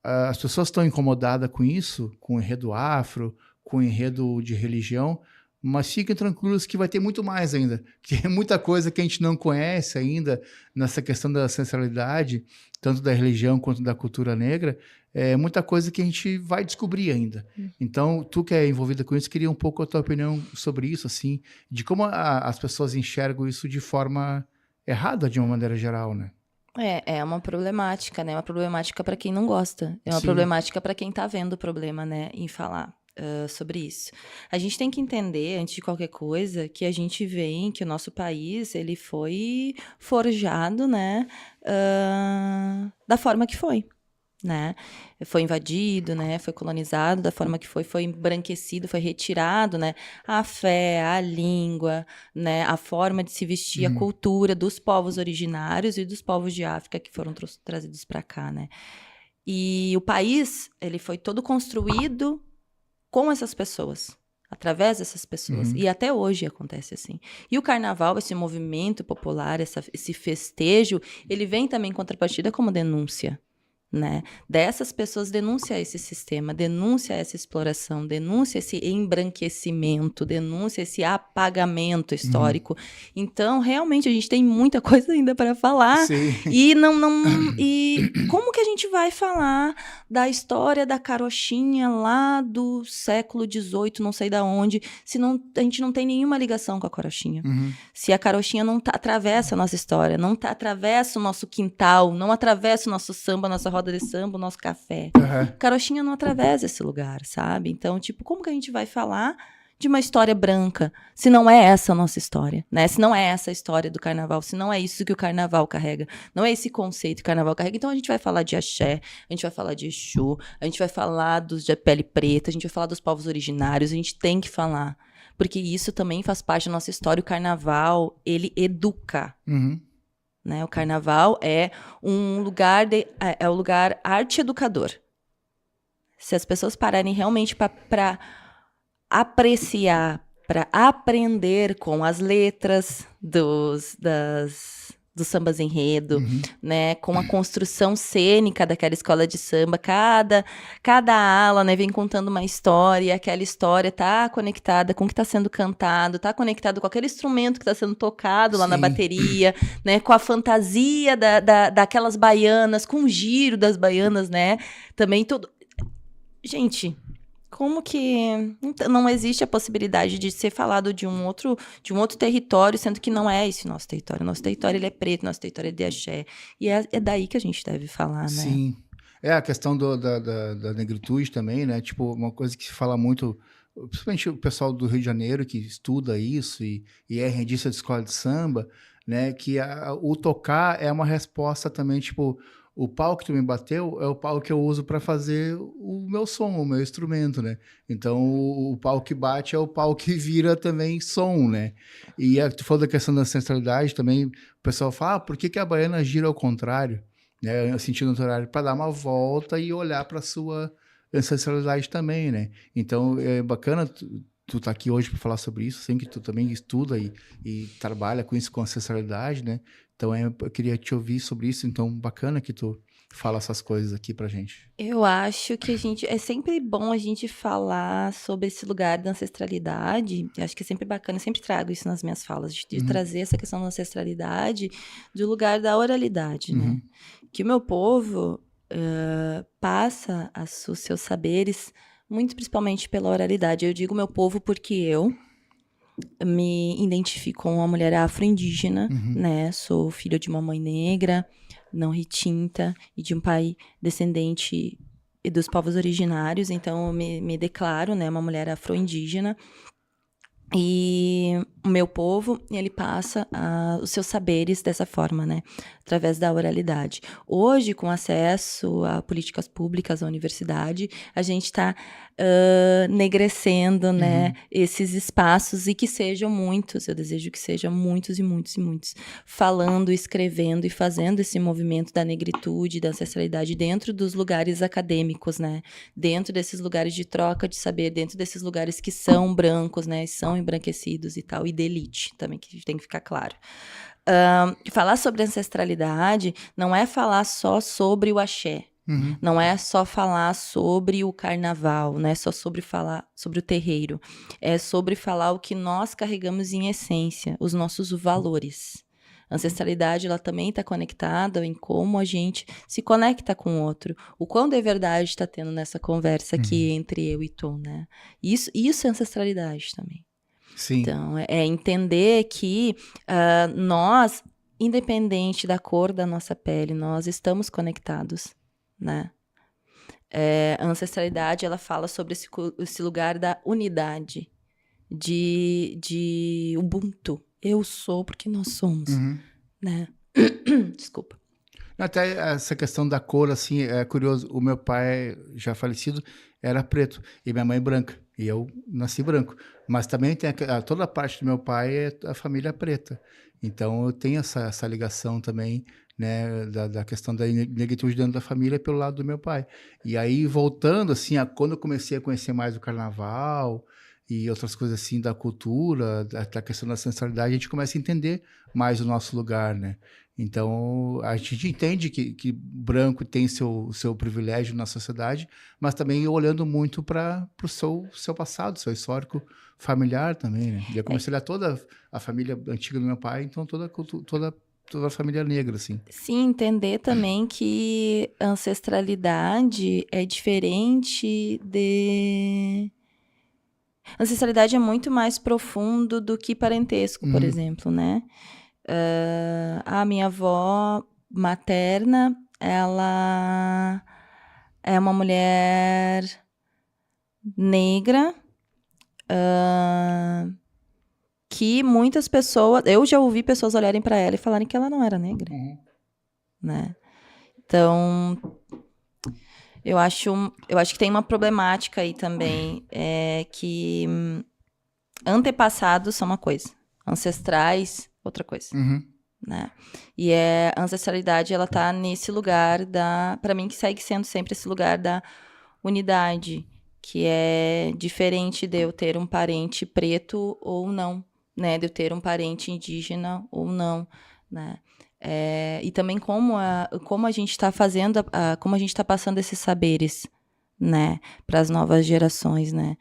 Speaker 1: as pessoas estão incomodadas com isso, com enredo afro, com enredo de religião, mas fiquem tranquilos que vai ter muito mais ainda, que é muita coisa que a gente não conhece ainda nessa questão da ancestralidade, tanto da religião quanto da cultura negra, muita coisa que a gente vai descobrir ainda. Então, tu que é envolvida com isso, queria um pouco a tua opinião sobre isso, assim, de como as pessoas enxergam isso de forma errada, de uma maneira geral, né?
Speaker 2: É uma problemática, né? Uma problemática para quem não gosta. É uma problemática para quem tá vendo o problema, né? Em falar sobre isso. A gente tem que entender, antes de qualquer coisa, que a gente vem, que o nosso país, ele foi forjado, né? Da forma que foi. Né? Foi invadido, né? Foi colonizado da forma que foi embranquecido, foi retirado, né? A fé, a língua, né? A forma de se vestir, a cultura dos povos originários e dos povos de África que foram trazidos para cá, né? E o país, ele foi todo construído com essas pessoas, através dessas pessoas. E até hoje acontece assim. E o carnaval, esse movimento popular, esse festejo, ele vem também em contrapartida como denúncia. Né? Dessas pessoas, denúncia esse sistema, denúncia essa exploração, denúncia esse embranquecimento, denúncia esse apagamento histórico. Então, realmente, a gente tem muita coisa ainda para falar.
Speaker 1: Sim.
Speaker 2: E como que a gente vai falar da história da carochinha lá do século XVIII, não sei da onde, se a gente não tem nenhuma ligação com a carochinha. Se a carochinha não atravessa a nossa história, não atravessa o nosso quintal, não atravessa o nosso samba, a nossa roda de samba, o nosso café. Carochinha não atravessa esse lugar, sabe? Então, tipo, como que a gente vai falar de uma história branca se não é essa a nossa história, né? Se não é essa a história do carnaval, se não é isso que o carnaval carrega, não é esse conceito que o carnaval carrega. Então, a gente vai falar de axé, a gente vai falar de Exu, a gente vai falar dos de pele preta, a gente vai falar dos povos originários, a gente tem que falar. Porque isso também faz parte da nossa história. O carnaval, ele educa. Né? O carnaval é um lugar o lugar arte educador. Se as pessoas pararem realmente para apreciar, para aprender com as letras dos sambas enredo, né, com a construção cênica daquela escola de samba, cada ala, né, vem contando uma história, e aquela história tá conectada com o que está sendo cantado, tá conectado com aquele instrumento que está sendo tocado lá na bateria, né, com a fantasia daquelas baianas, com o giro das baianas, né, também tudo. Gente, como que não existe a possibilidade de ser falado de um outro território, sendo que não é esse nosso território. Nosso território, ele é preto, nosso território é de axé. E é daí que a gente deve falar, né?
Speaker 1: Sim. A questão da negritude também, né? Tipo, uma coisa que se fala muito principalmente o pessoal do Rio de Janeiro que estuda isso e é rendista de escola de samba, né, que o tocar é uma resposta também, tipo, o pau que tu me bateu é o pau que eu uso para fazer o meu som, o meu instrumento, né? Então, o pau que bate é o pau que vira também som, né? E tu falou da questão da ancestralidade também, o pessoal fala, por que a baiana gira ao contrário? Né? Sentido horário, para dar uma volta e olhar para sua ancestralidade também, né? Então, é bacana tu tá aqui hoje para falar sobre isso, assim, que tu também estuda e trabalha com isso, com ancestralidade, né? Então, eu queria te ouvir sobre isso. Então, bacana que tu fala essas coisas aqui pra gente.
Speaker 2: Eu acho que é sempre bom a gente falar sobre esse lugar da ancestralidade. Eu acho que é sempre bacana, eu sempre trago isso nas minhas falas, de trazer essa questão da ancestralidade do lugar da oralidade, né? Que o meu povo passa os seus saberes muito principalmente pela oralidade. Eu digo meu povo porque eu me identifico como uma mulher afro-indígena, né? Sou filha de uma mãe negra, não retinta, e de um pai descendente dos povos originários. Então, eu me declaro, né, uma mulher afro-indígena. E o meu povo, ele passa os seus saberes dessa forma, né? Através da oralidade. Hoje, com acesso a políticas públicas, à universidade, a gente está negrecendo, né? Esses espaços e que sejam muitos, eu desejo que sejam muitos e muitos e muitos, falando, escrevendo e fazendo esse movimento da negritude, da ancestralidade dentro dos lugares acadêmicos, né? Dentro desses lugares de troca de saber, dentro desses lugares que são brancos, né? São embranquecidos e tal, e de elite também, que tem que ficar claro. Falar sobre ancestralidade não é falar só sobre o axé, não é só falar sobre o carnaval, não é só sobre falar sobre o terreiro, é sobre falar o que nós carregamos em essência, os nossos valores. A ancestralidade, ela também está conectada em como a gente se conecta com o outro. O quão de verdade está tendo nessa conversa aqui entre eu e tu, né? Isso é ancestralidade também.
Speaker 1: Sim.
Speaker 2: Então, é entender que nós, independente da cor da nossa pele, nós estamos conectados, né? A ancestralidade, ela fala sobre esse lugar da unidade, de Ubuntu. Eu sou porque nós somos, né? Desculpa.
Speaker 1: Até essa questão da cor, assim, é curioso. O meu pai, já falecido, era preto e minha mãe branca. E eu nasci branco. Mas também tem toda a parte do meu pai é a família preta. Então, eu tenho essa ligação também, né, da questão da negritude dentro da família pelo lado do meu pai. E aí, voltando, assim, quando eu comecei a conhecer mais o carnaval e outras coisas assim da cultura, da questão da ancestralidade, a gente começa a entender mais o nosso lugar, né? Então, a gente entende que branco tem seu privilégio na sociedade, mas também olhando muito para o seu passado, seu histórico familiar também, né? E eu comecei a olhar toda a família antiga do meu pai, então toda a família negra, assim.
Speaker 2: Sim, entender também que ancestralidade é diferente de... Ancestralidade é muito mais profundo do que parentesco, por exemplo, né? A minha avó materna, ela é uma mulher negra, que muitas pessoas... Eu já ouvi pessoas olharem para ela e falarem que ela não era negra, né? Então, eu acho que tem uma problemática aí também, que antepassados são uma coisa, ancestrais, outra coisa, né? E a ancestralidade, ela tá nesse lugar para mim, que segue sendo sempre esse lugar da unidade, que é diferente de eu ter um parente preto ou não, né? De eu ter um parente indígena ou não, né? E também como a gente está fazendo, como a gente está passando esses saberes, né? Para as novas gerações, né?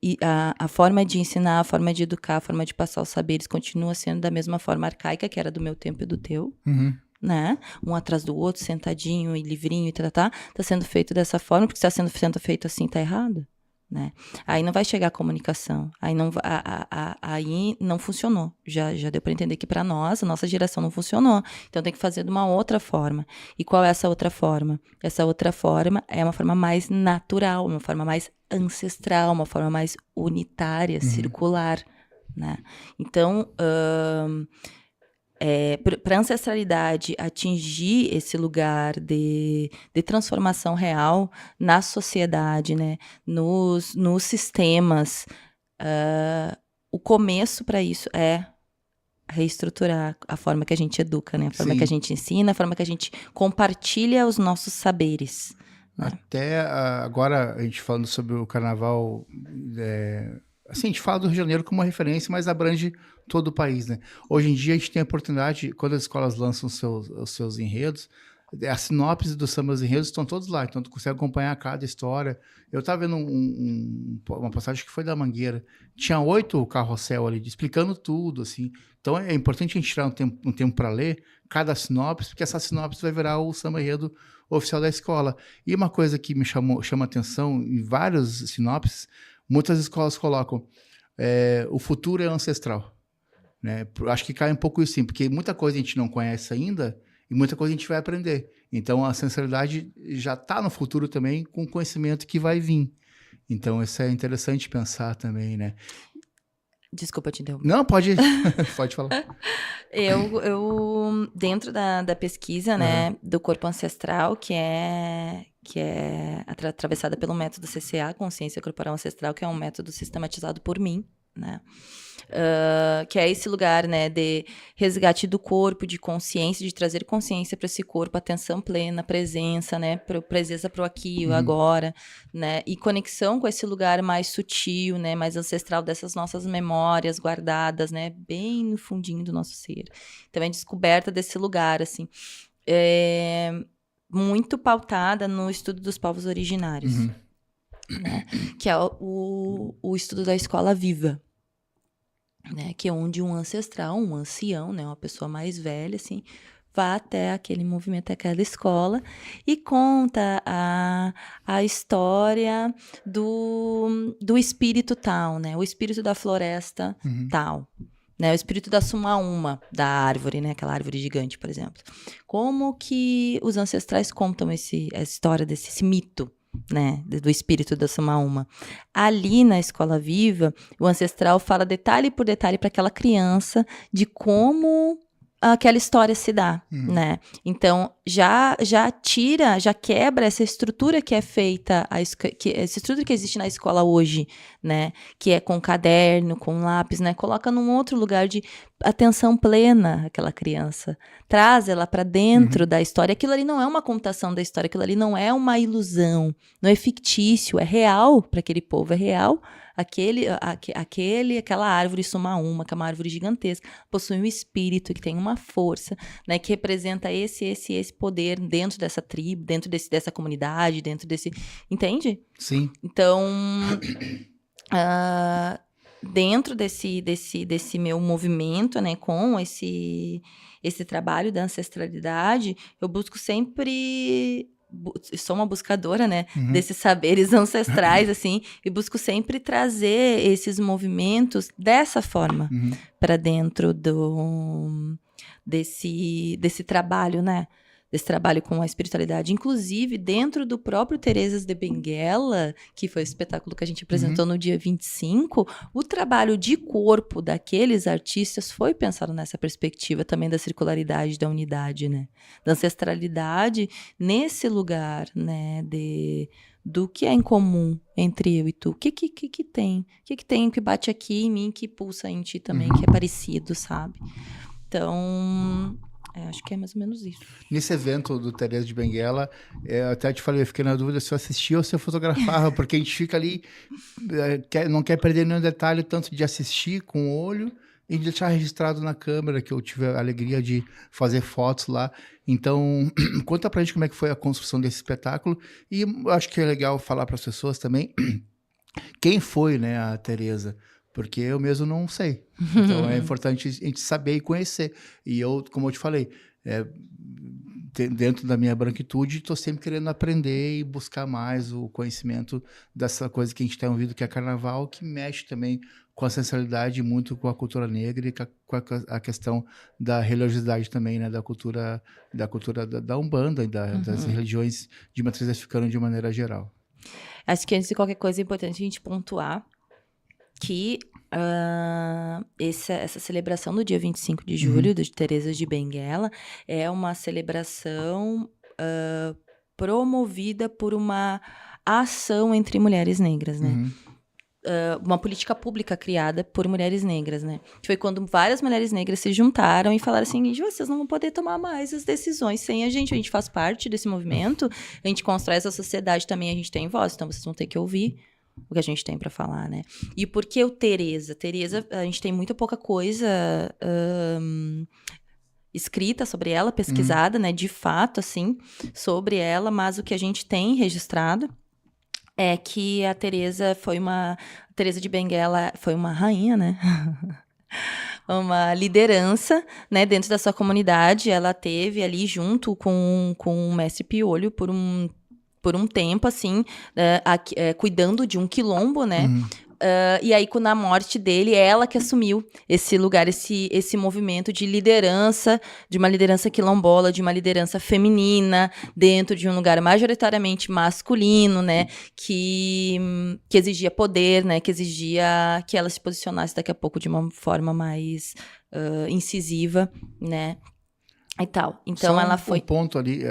Speaker 2: E a forma de ensinar, a forma de educar, a forma de passar os saberes continua sendo da mesma forma arcaica que era do meu tempo e do teu, né? Um atrás do outro, sentadinho e livrinho e tá sendo feito dessa forma, porque se está sendo feito assim, tá errado, né? Aí não vai chegar a comunicação, aí não funcionou. Já deu para entender que para nós, a nossa geração não funcionou. Então tem que fazer de uma outra forma. E qual é essa outra forma? Essa outra forma é uma forma mais natural, uma forma mais ancestral, uma forma mais unitária, circular, né? Então, para a ancestralidade atingir esse lugar de transformação real na sociedade, né, nos sistemas, o começo para isso é reestruturar a forma que a gente educa, né, a forma que a gente ensina, a forma que a gente compartilha os nossos saberes.
Speaker 1: Até agora, a gente falando sobre o carnaval, assim, a gente fala do Rio de Janeiro como uma referência, mas abrange todo o país, né? Hoje em dia a gente tem a oportunidade, quando as escolas lançam os seus enredos, as sinopses dos sambas enredos estão todos lá, então tu consegue acompanhar cada história. Eu estava vendo uma passagem que foi da Mangueira, tinha 8 carrossel ali, explicando tudo, assim. Então é importante a gente tirar um tempo para ler cada sinopse, porque essa sinopse vai virar o samba enredo oficial da escola. E uma coisa que me chama atenção, em vários sinopses, muitas escolas colocam o futuro é ancestral, né? Acho que cai um pouco isso sim, porque muita coisa a gente não conhece ainda e muita coisa a gente vai aprender. Então, a ancestralidade já está no futuro também com o conhecimento que vai vir. Então, isso é interessante pensar também, né?
Speaker 2: Desculpa te interromper.
Speaker 1: Não, pode falar.
Speaker 2: Eu dentro da pesquisa, né, do corpo ancestral, que é atravessada pelo método CCA, Consciência Corporal Ancestral, que é um método sistematizado por mim, né, que é esse lugar, né, de resgate do corpo, de consciência, de trazer consciência para esse corpo, atenção plena, presença, né, presença para o aqui, o agora, né, e conexão com esse lugar mais sutil, né, mais ancestral dessas nossas memórias guardadas, né, bem no fundinho do nosso ser. Então, é descoberta desse lugar, assim, muito pautada no estudo dos povos originários, né, que é o estudo da escola viva, né, que é onde um ancestral, um ancião, né, uma pessoa mais velha, assim, vá até aquele movimento, aquela escola e conta a história do espírito tal, né, o espírito da floresta tal, né, o espírito da Sumaúma, da árvore, né, aquela árvore gigante, por exemplo. Como que os ancestrais contam essa história esse mito, né, do espírito da Sumaúma. Ali na Escola Viva, o ancestral fala detalhe por detalhe para aquela criança de como aquela história se dá, né? Então, já quebra essa estrutura que é feita, essa estrutura que existe na escola hoje, né? Que é com caderno, com lápis, né? Coloca num outro lugar de atenção plena aquela criança. Traz ela para dentro da história. Aquilo ali não é uma contação da história, aquilo ali não é uma ilusão, não é fictício, é real para aquele povo, é real. Aquela árvore Sumaúma, que é uma árvore gigantesca, possui um espírito que tem uma força, né, que representa esse poder dentro dessa tribo, dentro dessa comunidade, dentro desse... Entende?
Speaker 1: Sim.
Speaker 2: Então, dentro desse meu movimento, né, com esse trabalho da ancestralidade, eu busco sempre... sou uma buscadora, né, desses saberes ancestrais, assim, e busco sempre trazer esses movimentos dessa forma para dentro desse trabalho, né, desse trabalho com a espiritualidade, inclusive dentro do próprio Terezas de Benguela, que foi o espetáculo que a gente apresentou no dia 25, o trabalho de corpo daqueles artistas foi pensado nessa perspectiva também da circularidade, da unidade, né? Da ancestralidade nesse lugar, né? Do que é em comum entre eu e tu. O que tem? O que tem que bate aqui em mim, que pulsa em ti também, que é parecido, sabe? Então... acho que é mais ou menos isso.
Speaker 1: Nesse evento do Tereza de Benguela, eu até te falei, eu fiquei na dúvida se eu assistia ou se eu fotografava, porque a gente fica ali, não quer perder nenhum detalhe, tanto de assistir com o olho e de deixar registrado na câmera, que eu tive a alegria de fazer fotos lá. Então, conta pra gente como é que foi a construção desse espetáculo, e eu acho que é legal falar para as pessoas também quem foi, né, a Tereza, porque eu mesmo não sei. Então, é importante a gente saber e conhecer. E eu, como eu te falei, dentro da minha branquitude, estou sempre querendo aprender e buscar mais o conhecimento dessa coisa que a gente tem ouvido, que é carnaval, que mexe também com a sensualidade, muito com a cultura negra e com a questão da religiosidade também, né? Da cultura da Umbanda e das religiões de matriz africana de maneira geral.
Speaker 2: Acho que antes de qualquer coisa é importante a gente pontuar que essa celebração do dia 25 de julho, de Teresa de Benguela, é uma celebração promovida por uma ação entre mulheres negras, né? Uma política pública criada por mulheres negras, né? Foi quando várias mulheres negras se juntaram e falaram assim, vocês não vão poder tomar mais as decisões sem a gente faz parte desse movimento, a gente constrói essa sociedade também, a gente tem voz, então vocês vão ter que ouvir o que a gente tem pra falar, né? E por que o Teresa? Teresa, a gente tem muito pouca coisa escrita sobre ela, pesquisada, né? De fato, assim, sobre ela, mas o que a gente tem registrado é que a Teresa de Benguela foi uma rainha, né? Uma liderança, né, dentro da sua comunidade. Ela teve ali junto com o mestre Piolho por um tempo, assim, cuidando de um quilombo, né? E aí, na morte dele, é ela que assumiu esse lugar, esse movimento de liderança, de uma liderança quilombola, de uma liderança feminina, dentro de um lugar majoritariamente masculino, né? Que exigia poder, né? Que exigia que ela se posicionasse daqui a pouco de uma forma mais incisiva, né? E tal. Então,
Speaker 1: só
Speaker 2: ela foi...
Speaker 1: um ponto ali,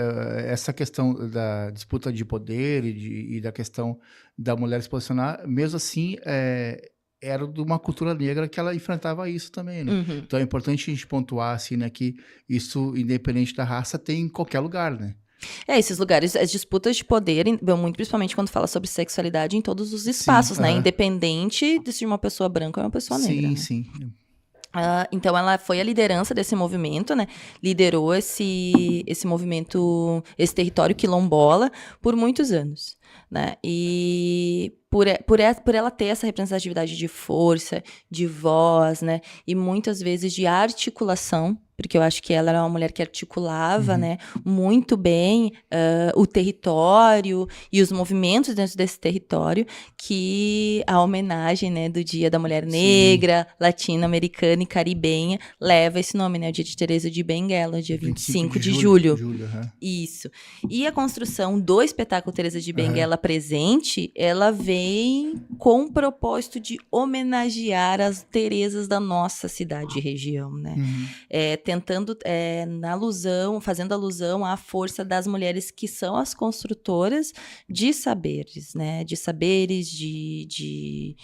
Speaker 1: essa questão da disputa de poder e da questão da mulher se posicionar, mesmo assim, era de uma cultura negra que ela enfrentava isso também, né? Então, é importante a gente pontuar, assim, né, que isso, independente da raça, tem em qualquer lugar, né?
Speaker 2: Esses lugares, as disputas de poder, muito principalmente quando fala sobre sexualidade, em todos os espaços, né? Independente de se uma pessoa branca ou uma pessoa negra.
Speaker 1: Sim.
Speaker 2: Então, ela foi a liderança desse movimento, né? Liderou esse movimento, esse território quilombola por muitos anos, né? E por ela ter essa representatividade de força, de voz, né? E muitas vezes de articulação, porque eu acho que ela era uma mulher que articulava, né, muito bem o território e os movimentos dentro desse território, que a homenagem, né, do Dia da Mulher Negra, latino-americana e caribenha leva esse nome, né, o Dia de Teresa de Benguela, dia 25 de julho. Isso. E a construção do espetáculo Teresa de Benguela presente, ela vem com o propósito de homenagear as Teresas da nossa cidade e região, né? Tentando, fazendo alusão à força das mulheres que são as construtoras de saberes, né? De saberes, de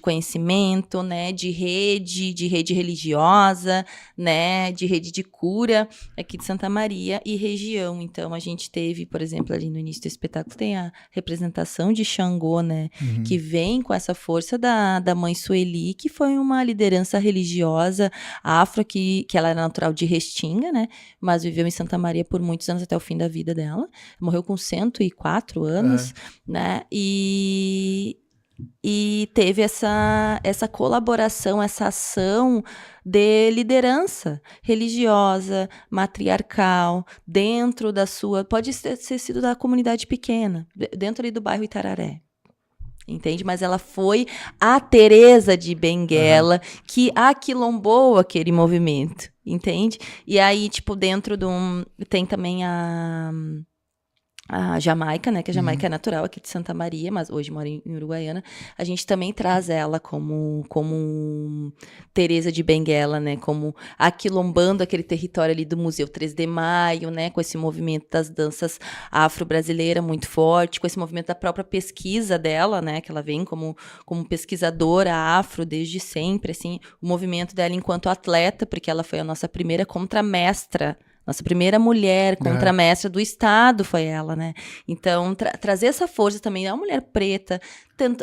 Speaker 2: conhecimento, né? De rede religiosa, né? De rede de cura aqui de Santa Maria e região. Então, a gente teve, por exemplo, ali no início do espetáculo, tem a representação de Xangô, né? Que vem com essa força da mãe Sueli, que foi uma liderança religiosa afro, que ela era natural de Restinga, né? Mas viveu em Santa Maria por muitos anos, até o fim da vida dela. Morreu com 104 anos, né? E teve essa colaboração, essa ação de liderança religiosa, matriarcal, dentro da sua... Pode ter sido da comunidade pequena, dentro ali do bairro Itararé. Entende? Mas ela foi a Teresa de Benguela que aquilombou aquele movimento, entende? E aí, tipo, dentro tem também a Jamaica, né? Que a Jamaica é natural aqui de Santa Maria, mas hoje mora em Uruguaiana. A gente também traz ela como Teresa de Benguela, né? Como aquilombando aquele território ali do Museu 3 de Maio, né? Com esse movimento das danças afro-brasileiras muito forte, com esse movimento da própria pesquisa dela, né? Que ela vem como pesquisadora afro desde sempre, assim. O movimento dela enquanto atleta, porque ela foi a nossa primeira contramestra. Nossa primeira mulher contramestra do Estado foi ela, né? Então, trazer essa força também, é uma mulher preta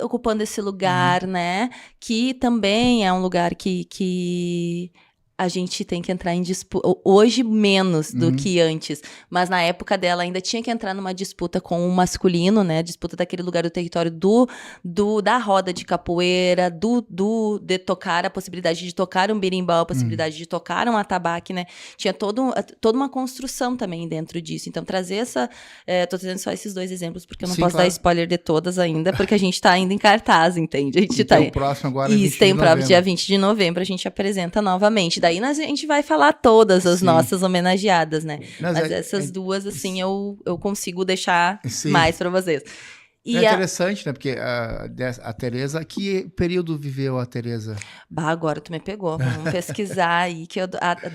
Speaker 2: ocupando esse lugar, né? Que também é um lugar que a gente tem que entrar em disputa. Hoje, menos do que antes. Mas na época dela, ainda tinha que entrar numa disputa com o masculino, né? Disputa daquele lugar do território da roda de capoeira, de tocar, a possibilidade de tocar um berimbau, a possibilidade de tocar um atabaque, né? Tinha toda uma construção também dentro disso. Então, trazer essa... tô trazendo só esses 2 exemplos, porque eu não posso dar spoiler de todas ainda, porque a gente tá ainda em cartaz, entende? A gente
Speaker 1: então, o próximo agora é 20 de novembro.
Speaker 2: Isso, tem o próximo dia 20 de novembro, a gente apresenta novamente. Daí a gente vai falar todas as nossas homenageadas, né? Mas essas 2, assim, eu consigo deixar mais para vocês.
Speaker 1: E é interessante, né? Porque a Tereza, que período viveu a Tereza?
Speaker 2: Agora tu me pegou. Vamos pesquisar aí, que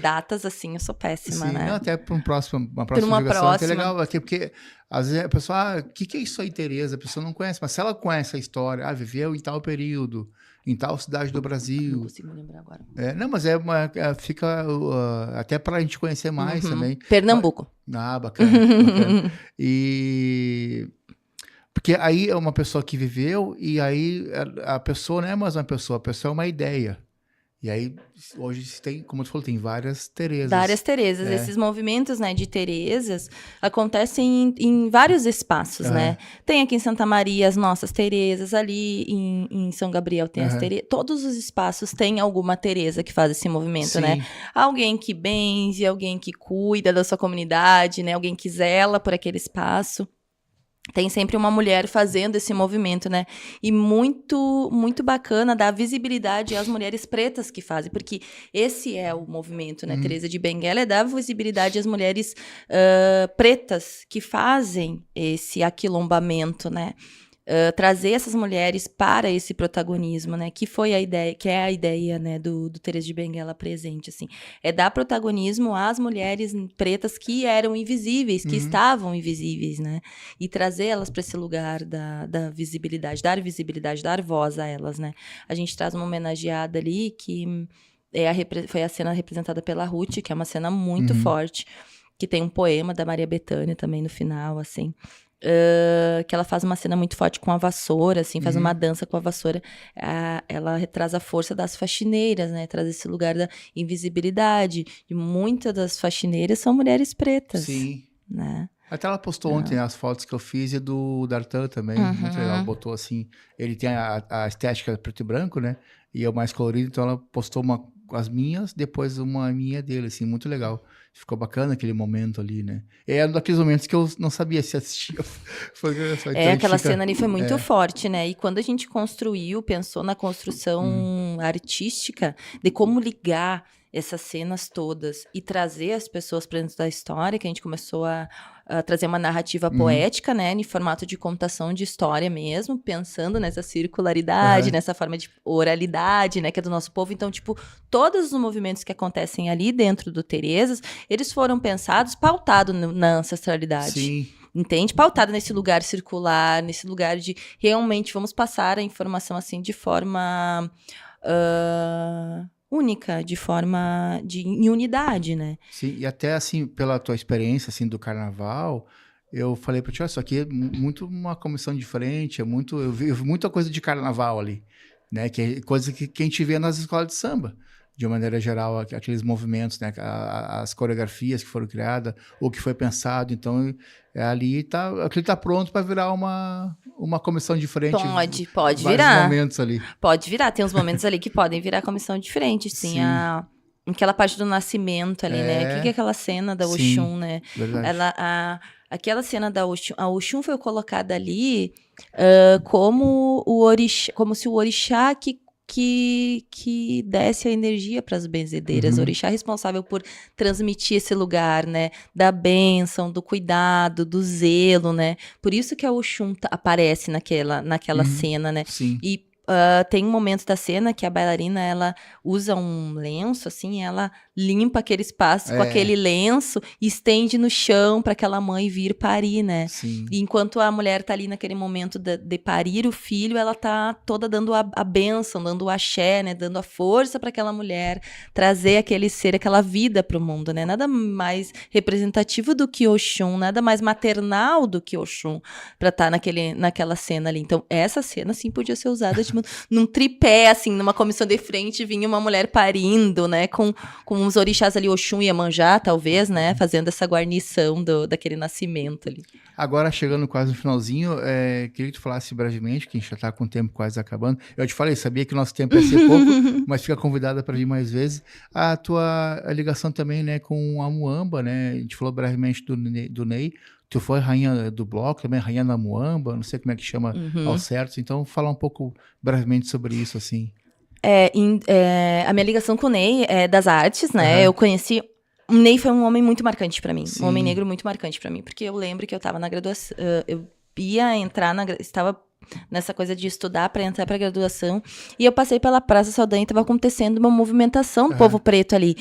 Speaker 2: datas, assim, eu sou péssima, né?
Speaker 1: Não, até para uma próxima divulgação. É legal aqui, porque às vezes a pessoa, o que é isso aí, Tereza? A pessoa não conhece, mas se ela conhece a história, viveu em tal período, em tal cidade do Brasil. Não
Speaker 2: consigo lembrar agora.
Speaker 1: Não, mas fica até para a gente conhecer mais também.
Speaker 2: Pernambuco.
Speaker 1: Bacana. Porque aí é uma pessoa que viveu, e aí a pessoa não é mais uma pessoa, a pessoa é uma ideia. E aí, hoje tem, como tu falou, tem várias Terezas.
Speaker 2: Várias Terezas. Esses movimentos, né, de Terezas acontecem em vários espaços, né? Tem aqui em Santa Maria as nossas Terezas, ali em São Gabriel tem as Terezas. Todos os espaços têm alguma Tereza que faz esse movimento, né? Alguém que benze, alguém que cuida da sua comunidade, né? Alguém que zela por aquele espaço. Tem sempre uma mulher fazendo esse movimento, né? E muito, muito bacana dar visibilidade às mulheres pretas que fazem, porque esse é o movimento, né? Teresa de Benguela é dar visibilidade às mulheres pretas que fazem esse aquilombamento, né? Trazer essas mulheres para esse protagonismo, né? Que foi a ideia, que é a ideia, né, do Teresa de Benguela presente, assim. É dar protagonismo às mulheres pretas que eram invisíveis, que estavam invisíveis, né? E trazer elas para esse lugar da visibilidade, dar voz a elas, né? A gente traz uma homenageada ali que foi a cena representada pela Ruth, que é uma cena muito forte, que tem um poema da Maria Bethânia também no final, assim. Que ela faz uma cena muito forte com a vassoura, assim, faz uma dança com a vassoura. Ela traz a força das faxineiras, né? Traz esse lugar da invisibilidade. E muitas das faxineiras são mulheres pretas.
Speaker 1: Sim.
Speaker 2: Né?
Speaker 1: Até ela postou ontem as fotos que eu fiz, e do Dartan também. Muito legal. Ela botou assim. Ele tem a estética preto e branco, né? E é o mais colorido, então ela postou as minhas, depois uma minha dele, assim, muito legal. Ficou bacana aquele momento ali, né? É um daqueles momentos que eu não sabia se assistia. Foi engraçado. Então,
Speaker 2: aquela cena ali foi muito forte, né? E quando a gente pensou na construção artística, de como ligar essas cenas todas e trazer as pessoas para dentro da história, que a gente começou a trazer uma narrativa poética, né, em formato de contação de história mesmo, pensando nessa circularidade, nessa forma de oralidade, né, que é do nosso povo. Então, tipo, todos os movimentos que acontecem ali dentro do Terezas, eles foram pensados, pautados na ancestralidade.
Speaker 1: Sim.
Speaker 2: Entende? Pautado nesse lugar circular, nesse lugar de realmente vamos passar a informação assim de forma única, de forma em unidade, né?
Speaker 1: Sim, e até assim, pela tua experiência assim do carnaval, eu falei para ti, isso aqui é muito uma comissão de frente, eu vi muita coisa de carnaval ali, né? Que é coisa que a gente vê nas escolas de samba, de uma maneira geral, aqueles movimentos, né? As coreografias que foram criadas, o que foi pensado, então ali aquilo tá pronto para virar uma comissão de frente.
Speaker 2: Pode virar.
Speaker 1: Momentos ali.
Speaker 2: Pode virar, tem uns momentos ali que podem virar comissão de frente, sim. Aquela parte do nascimento ali, né? O que é aquela cena da Oxum, né?
Speaker 1: Verdade.
Speaker 2: Aquela cena da Oxum, a Oxum foi colocada ali como se o orixá que desse a energia para as benzedeiras. O orixá responsável por transmitir esse lugar, né? Da bênção, do cuidado, do zelo, né? Por isso que a Oxum aparece naquela cena, né?
Speaker 1: Sim.
Speaker 2: E tem um momento da cena que a bailarina, ela usa um lenço, assim, ela limpa aquele espaço com aquele lenço e estende no chão para aquela mãe vir parir, né?
Speaker 1: Sim.
Speaker 2: E enquanto a mulher tá ali naquele momento de parir o filho, ela tá toda dando a bênção, dando o axé, né? Dando a força para aquela mulher trazer aquele ser, aquela vida pro mundo, né? Nada mais representativo do que Oxum, nada mais maternal do que Oxum para estar naquela cena ali. Então, essa cena, sim, podia ser usada de num tripé, assim, numa comissão de frente, vinha uma mulher parindo, né? Com uns orixás ali, Oxum e Iemanjá, talvez, né? Fazendo essa guarnição daquele nascimento ali.
Speaker 1: Agora, chegando quase no finalzinho, queria que tu falasse brevemente, que a gente já está com o tempo quase acabando. Eu te falei, sabia que o nosso tempo ia ser pouco, mas fica convidada para vir mais vezes. A tua ligação também, né, com a Muamba, né? A gente falou brevemente do Ney. Tu foi rainha do bloco, também rainha da Muamba, não sei como é que chama ao certo. Então, fala um pouco brevemente sobre isso, assim.
Speaker 2: A minha ligação com o Ney é das artes, né? Eu conheci... O Ney foi um homem muito marcante pra mim.
Speaker 1: Sim.
Speaker 2: Um homem negro muito marcante pra mim. Porque eu lembro que eu tava na graduação... eu ia entrar estava nessa coisa de estudar pra entrar pra graduação. E eu passei pela Praça Saldanha e tava acontecendo uma movimentação do povo preto ali.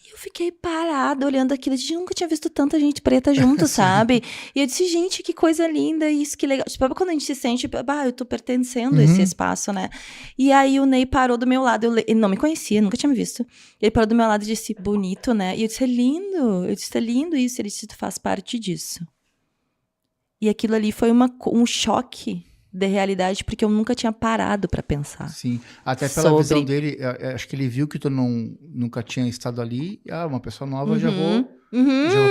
Speaker 2: E eu fiquei parada olhando aquilo. Eu nunca tinha visto tanta gente preta junto, sabe? E eu disse, gente, que coisa linda isso, que legal. Tipo, quando a gente se sente, eu tô pertencendo a esse espaço, né? E aí o Ney parou do meu lado. Ele não me conhecia, nunca tinha me visto. Ele parou do meu lado e disse, bonito, né? E eu disse, é lindo. Eu disse, é lindo isso. Ele disse, tu faz parte disso. E aquilo ali foi um choque de realidade, porque eu nunca tinha parado pra pensar.
Speaker 1: Sim, até pela visão dele, acho que ele viu que tu nunca tinha estado ali, uma pessoa nova, já vou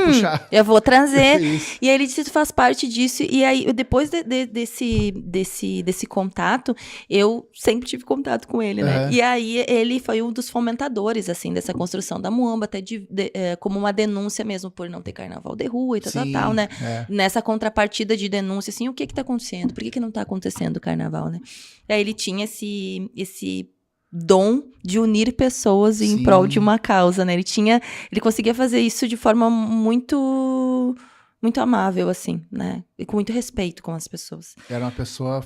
Speaker 1: puxar.
Speaker 2: Eu vou trazer. E aí ele disse, tu faz parte disso. E aí, depois desse contato, eu sempre tive contato com ele, né? E aí, ele foi um dos fomentadores, assim, dessa construção da Muamba, até como uma denúncia mesmo, por não ter carnaval de rua e tal, né? Nessa contrapartida de denúncia, assim, o que tá acontecendo? Por que não tá acontecendo o carnaval, né? E aí, ele tinha esse dom de unir pessoas em prol de uma causa, né? Ele conseguia fazer isso de forma muito muito amável, assim, né? E com muito respeito com as pessoas.
Speaker 1: Era uma pessoa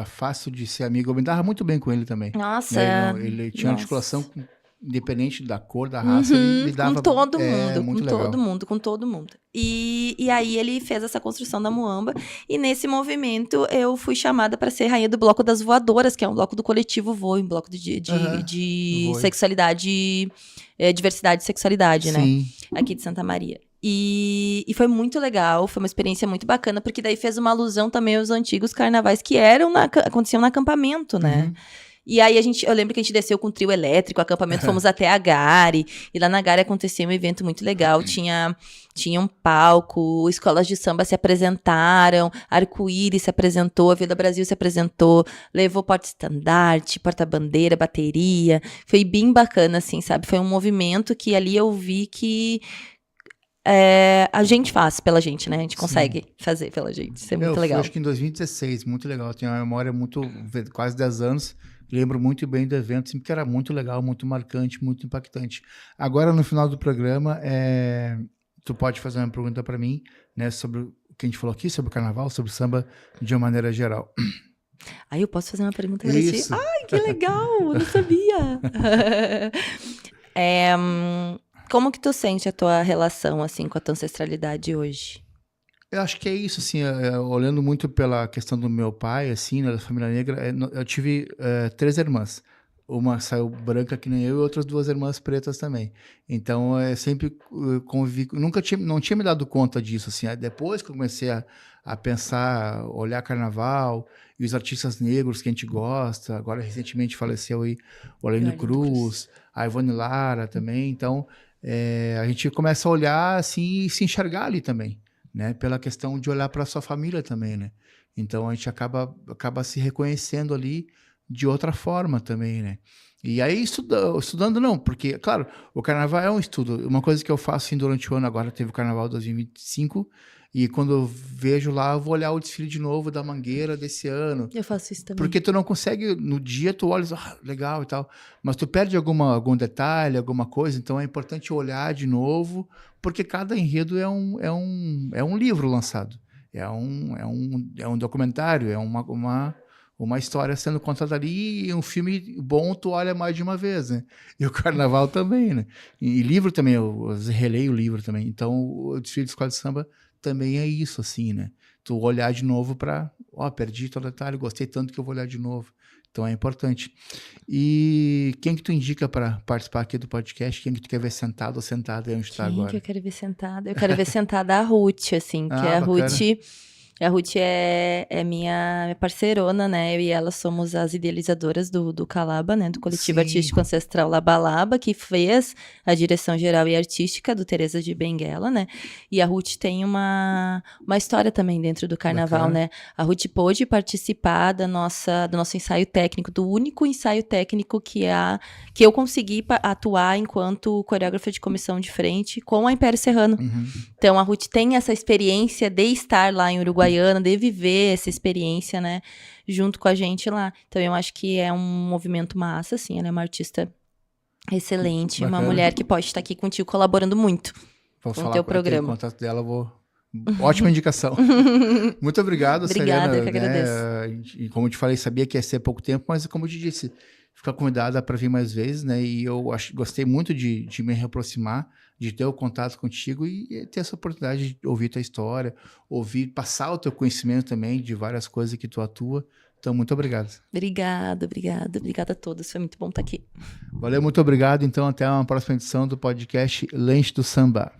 Speaker 1: fácil de ser amigo. Eu me dava muito bem com ele também.
Speaker 2: Nossa!
Speaker 1: Ele tinha uma articulação independente da cor, da raça, ele lidava...
Speaker 2: Com todo mundo. E aí ele fez essa construção da Muamba, e nesse movimento eu fui chamada para ser rainha do Bloco das Voadoras, que é um bloco do coletivo Voe, um bloco de sexualidade, diversidade e sexualidade, né? Aqui de Santa Maria. E foi muito legal, foi uma experiência muito bacana, porque daí fez uma alusão também aos antigos carnavais que aconteciam no acampamento, né? E aí eu lembro que a gente desceu com um trio elétrico, acampamento, fomos até a Gare, e lá na Gare aconteceu um evento muito legal, tinha um palco, escolas de samba se apresentaram, Arco-Íris se apresentou, a Vida Brasil se apresentou, levou porta-estandarte, porta-bandeira, bateria, foi bem bacana, assim, sabe? Foi um movimento que ali eu vi que a gente faz pela gente, né? A gente consegue fazer pela gente, isso é muito legal.
Speaker 1: Eu acho que em 2016, muito legal, tenho uma memória quase 10 anos, lembro muito bem do evento, porque era muito legal, muito marcante, muito impactante. Agora, no final do programa, tu pode fazer uma pergunta para mim, né, sobre o que a gente falou aqui, sobre o carnaval, sobre o samba, de uma maneira geral.
Speaker 2: Eu posso fazer uma pergunta para ti? Ai, que legal! Eu não sabia! Como que tu sente a tua relação, assim, com a tua ancestralidade hoje?
Speaker 1: Eu acho que é isso, assim, olhando muito pela questão do meu pai, assim, né, da família negra, eu tive 3 irmãs. Uma saiu branca que nem eu e outras 2 irmãs pretas também. Então, eu sempre convivi, não tinha me dado conta disso, assim. Aí depois que eu comecei a pensar, olhar carnaval e os artistas negros que a gente gosta, agora recentemente faleceu aí o Arlindo Cruz, a Ivone Lara também, então a gente começa a olhar assim e se enxergar ali também, né? Pela questão de olhar para a sua família também, né? Então a gente acaba se reconhecendo ali de outra forma também, né? E aí estudando não, porque, claro, o carnaval é um estudo. Uma coisa que eu faço assim, durante o ano, agora teve o carnaval 2025, e quando eu vejo lá, eu vou olhar o desfile de novo da Mangueira desse ano.
Speaker 2: Eu faço isso também.
Speaker 1: Porque tu não consegue, no dia tu olha, legal e tal, mas tu perde algum detalhe, alguma coisa, então é importante olhar de novo, porque cada enredo é um livro lançado, é um documentário, é uma história sendo contada ali, e um filme bom tu olha mais de uma vez, né? E o carnaval também, né? E livro também, eu releio o livro também, então o desfile de escola de samba também é isso, assim, né? Tu olhar de novo para, perdi todo detalhe, gostei tanto que eu vou olhar de novo. Então é importante. E quem que tu indica para participar aqui do podcast? Quem que tu quer ver sentado ou sentada aí onde tu tá agora?
Speaker 2: Quem que eu quero ver sentada? Eu quero ver sentada a Ruth, assim, que é a
Speaker 1: bacana.
Speaker 2: Ruth... A Ruth é minha parceirona, né? Eu e ela somos as idealizadoras do Calaba, né? Do Coletivo
Speaker 1: Sim.
Speaker 2: Artístico Ancestral Labalaba, que fez a direção geral e artística do Teresa de Benguela, né? E a Ruth tem uma história também dentro do carnaval,
Speaker 1: Bacana.
Speaker 2: né? A Ruth pôde participar do nosso ensaio técnico, do único ensaio técnico que eu consegui atuar enquanto coreógrafa de comissão de frente com a Império Serrano. Então, a Ruth tem essa experiência de estar lá em Uruguaiana, de viver essa experiência, né, junto com a gente lá. Então, eu acho que é um movimento massa, assim, ela é uma artista excelente,
Speaker 1: Bacana.
Speaker 2: uma mulher que pode estar aqui contigo colaborando muito
Speaker 1: Vou
Speaker 2: com
Speaker 1: falar
Speaker 2: o teu
Speaker 1: com ela, tenho o
Speaker 2: programa.
Speaker 1: contato dela, Ótima indicação. Muito obrigado,
Speaker 2: Obrigada,
Speaker 1: Serena.
Speaker 2: eu que agradeço.
Speaker 1: E como eu te falei, sabia que ia ser pouco tempo, mas como eu te disse, fica convidada para vir mais vezes, né? E eu gostei muito de me reaproximar, de ter o contato contigo e ter essa oportunidade de ouvir tua história, passar o teu conhecimento também de várias coisas que tu atua. Então, muito obrigado.
Speaker 2: Obrigada a todos, foi muito bom estar aqui.
Speaker 1: Valeu, muito obrigado. Então, até uma próxima edição do podcast Lanche do Samba.